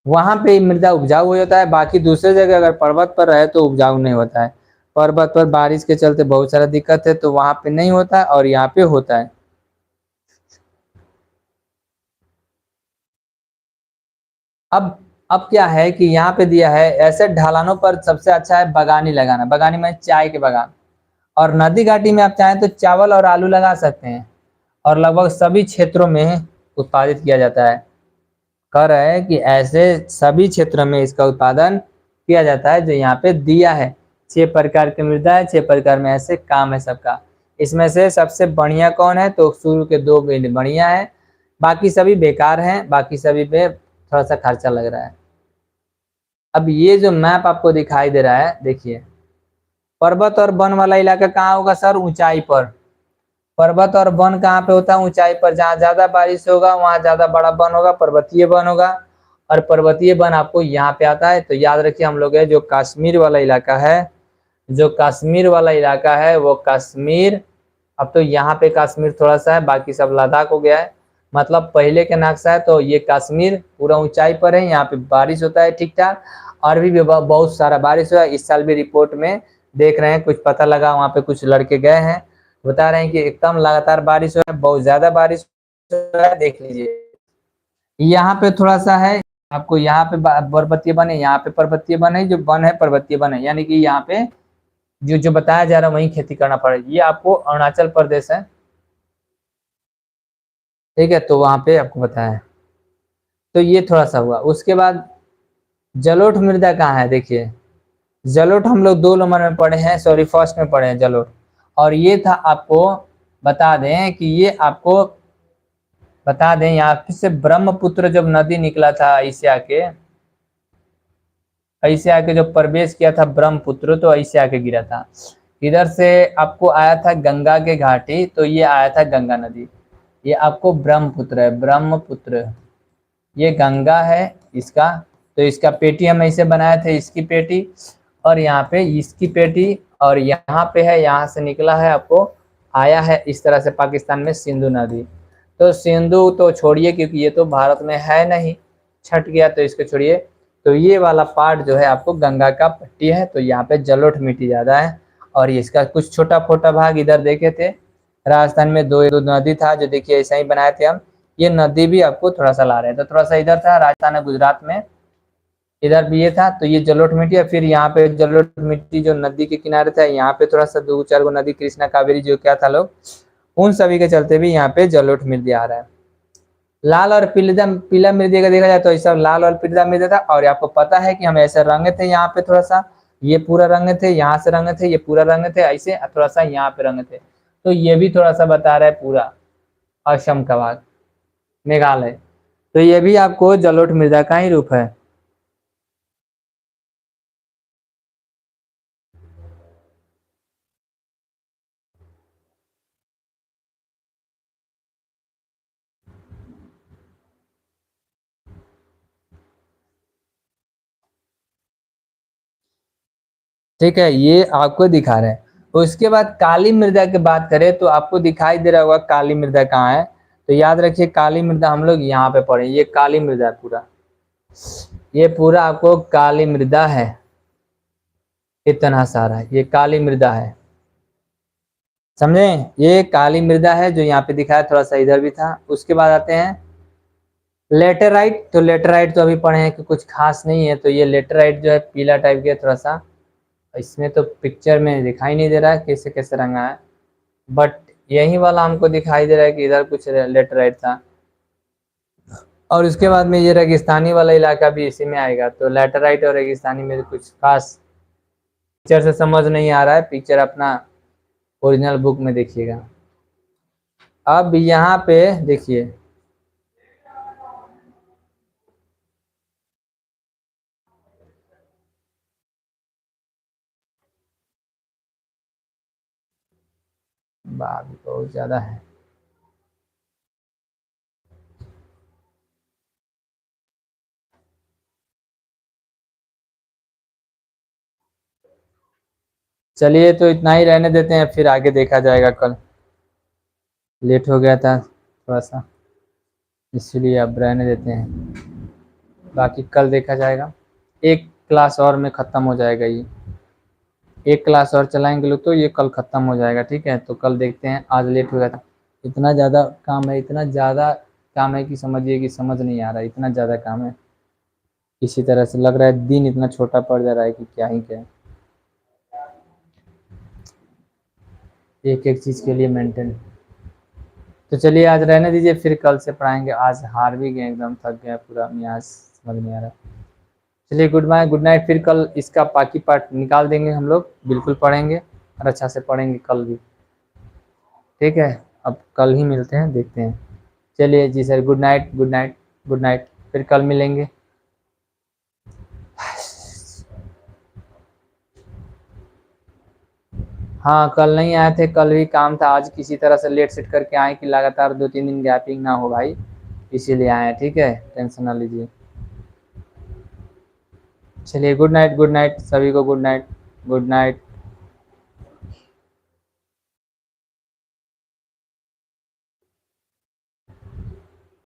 वहां पे मृदा उपजाऊ हो जाता है। बाकी दूसरे जगह अगर पर्वत पर रहे तो उपजाऊ नहीं होता है। पर्वत पर बारिश के चलते बहुत सारा दिक्कत है, तो वहां पे नहीं होता है और यहाँ पे होता है। अब क्या है कि यहाँ पे दिया है ऐसे ढलानों पर सबसे अच्छा है बगानी लगाना। बगानी में चाय के बागान। और नदी घाटी में आप चाहें तो चावल और आलू लगा सकते हैं, और लगभग सभी क्षेत्रों में उत्पादित किया जाता है। कह रहा है कि ऐसे सभी क्षेत्रों में इसका उत्पादन किया जाता है जो यहाँ पे दिया है। 6 प्रकार की मृदा है, 6 प्रकार में ऐसे काम है सबका। इसमें से सबसे बढ़िया कौन है? तो शुरू के 2 बढ़िया है, बाकी सभी बेकार हैं, बाकी सभी पे थोड़ा सा खर्चा लग रहा है। अब ये जो मैप आपको दिखाई दे रहा है, देखिए पर्वत और वन वाला इलाका कहाँ होगा सर? ऊंचाई पर। पर्वत और वन कहाँ पे होता है? ऊंचाई पर। जहाँ ज्यादा बारिश होगा वहां ज्यादा बड़ा वन होगा, पर्वतीय वन होगा। और पर्वतीय वन आपको यहाँ पे आता है। तो याद रखिए हम लोग जो कश्मीर वाला इलाका है, जो कश्मीर वाला इलाका है वो कश्मीर, अब तो यहाँ पे कश्मीर थोड़ा सा है, बाकी सब लद्दाख हो गया है। मतलब पहले के नक्शा है तो ये कश्मीर पूरा ऊंचाई पर है, यहाँ पे बारिश होता है ठीक ठाक, और भी बहुत सारा बारिश हुआ। इस साल भी रिपोर्ट में देख रहे हैं, कुछ पता लगा वहाँ पे कुछ लड़के गए हैं बता रहे हैं कि एकदम लगातार बारिश हो रहा है, बहुत ज्यादा बारिश हो रहा है, देख लीजिए। यहाँ पे थोड़ा सा है, आपको यहाँ पे पर्वतीय बन है, यहाँ पे पर्वतीय बन है, जो वन है पर्वतीय बन है, यानी कि यहाँ पे जो जो बताया जा रहा है वही खेती करना पड़ेगा। ये आपको अरुणाचल प्रदेश है, ठीक है, तो वहां पे आपको बताया है। तो ये थोड़ा सा हुआ। उसके बाद जलोढ़ मृदा कहाँ है, देखिए जलोढ़ हम लोग 2 नंबर में पढ़े हैं, सॉरी फर्स्ट में पढ़े हैं जलोढ़। और ये था, आपको बता दें कि ये आपको बता दें, यहाँ से ब्रह्मपुत्र जब नदी निकला था ऐसे आके जो प्रवेश किया था ब्रह्मपुत्र, तो ऐसे आके गिरा था। इधर से आपको आया था गंगा के घाटी, तो ये आया था गंगा नदी। ये आपको ब्रह्मपुत्र है, ब्रह्मपुत्र, ये गंगा है इसका। तो इसका पेटी हम ऐसे बनाए थे, इसकी पेटी, और यहाँ पे इसकी पेटी, और यहाँ पे है, यहाँ से निकला है आपको, आया है इस तरह से पाकिस्तान में सिंधु नदी। तो सिंधु तो छोड़िए, क्योंकि ये तो भारत में है नहीं, छट गया, तो इसको छोड़िए। तो ये वाला पार्ट जो है आपको गंगा का पट्टी है, तो यहाँ पे जलोढ़ मिट्टी ज्यादा है। और इसका कुछ छोटा छोटा भाग इधर देखे थे, राजस्थान में दो नदी था, जो देखिए ऐसा ही बनाए थे हम। ये नदी भी आपको थोड़ा सा ला रहे हैं, तो थोड़ा सा इधर था राजस्थान और गुजरात में, इधर भी ये था। तो ये जलोढ़ मिट्टी है। फिर यहाँ पे जलोढ़ मिट्टी जो नदी के किनारे था, यहाँ पे थोड़ा सा 2-4 गो नदी, कृष्णा कावेरी जो क्या था लोग, उन सभी के चलते भी यहाँ पे जलोढ़ मिट्टी आ रहा है। लाल और पीला मृदा का देखा जाए तो ऐसा लाल और पीला मृदा था। और आपको पता है कि हम ऐसे रंगे थे, यहाँ पे थोड़ा सा ये पूरा रंगे थे, यहाँ से रंगे थे, ये पूरा रंगे थे, ऐसे थोड़ा सा यहाँ पे रंगे थे। तो ये भी थोड़ा सा बता रहा है पूरा असम का भाग, मेघालय। तो ये भी आपको जलोढ़ मृदा का ही रूप है। ठीक है, ये आपको दिखा रहे हैं। उसके बाद काली मृदा की बात करें तो आपको दिखाई दे रहा होगा काली मृदा कहाँ है। तो याद रखिए, काली मृदा हम लोग यहाँ पे पढ़े, ये काली मृदा है पूरा, ये पूरा आपको काली मृदा है, इतना सारा ये काली मृदा है, समझे। ये काली मृदा है जो यहाँ पे दिखाया, थोड़ा सा इधर भी था। उसके बाद आते हैं लेटेराइट। तो लेटेराइट तो अभी पढ़े हैं कि कुछ खास नहीं है। तो ये लेटेराइट जो है पीला टाइप के, थोड़ा सा इसमें तो पिक्चर में दिखाई नहीं दे रहा है कैसे कैसे रंगा है, बट यही वाला हमको दिखाई दे रहा है कि इधर कुछ लेटेराइट था। और उसके बाद में ये रेगिस्तानी वाला इलाका भी इसी में आएगा। तो लेटेराइट और रेगिस्तानी में कुछ खास पिक्चर से समझ नहीं आ रहा है, पिक्चर अपना ओरिजिनल बुक में देखिएगा। अब यहाँ पे देखिए, बात बहुत ज्यादा है। चलिए, तो इतना ही रहने देते हैं, फिर आगे देखा जाएगा। कल लेट हो गया था थोड़ा सा, इसलिए अब रहने देते हैं, बाकी कल देखा जाएगा। एक क्लास और में ख़त्म हो जाएगा ये, एक क्लास और चलाएंगे लोग तो ये कल ख़त्म हो जाएगा। ठीक है, तो कल देखते हैं। आज लेट हो गया था, इतना ज़्यादा काम है, इतना ज़्यादा काम है कि समझिए कि समझ नहीं आ रहा है, इतना ज़्यादा काम है। इसी तरह से लग रहा है दिन इतना छोटा पड़ जा रहा है कि क्या ही क्या, एक एक चीज़ के लिए मेंटेन। तो चलिए आज रहने दीजिए, फिर कल से पढ़ाएंगे। आज हार भी गए, एकदम थक गया पूरा, आज समझ नहीं आ रहा। चलिए, गुड बाय, गुड नाइट। फिर कल इसका बाकी पार्ट निकाल देंगे हम लोग, बिल्कुल पढ़ेंगे और अच्छा से पढ़ेंगे कल भी। ठीक है, अब कल ही मिलते हैं, देखते हैं। चलिए जी sir, good night, good night, good night, फिर कल मिलेंगे। हाँ, कल नहीं आए थे, कल भी काम था। आज किसी तरह से लेट सेट करके आए कि लगातार 2-3 दिन गैपिंग ना हो भाई, इसीलिए आए हैं। ठीक है, टेंशन ना लीजिए। चलिए, गुड नाइट, गुड नाइट सभी को, गुड नाइट, गुड नाइट।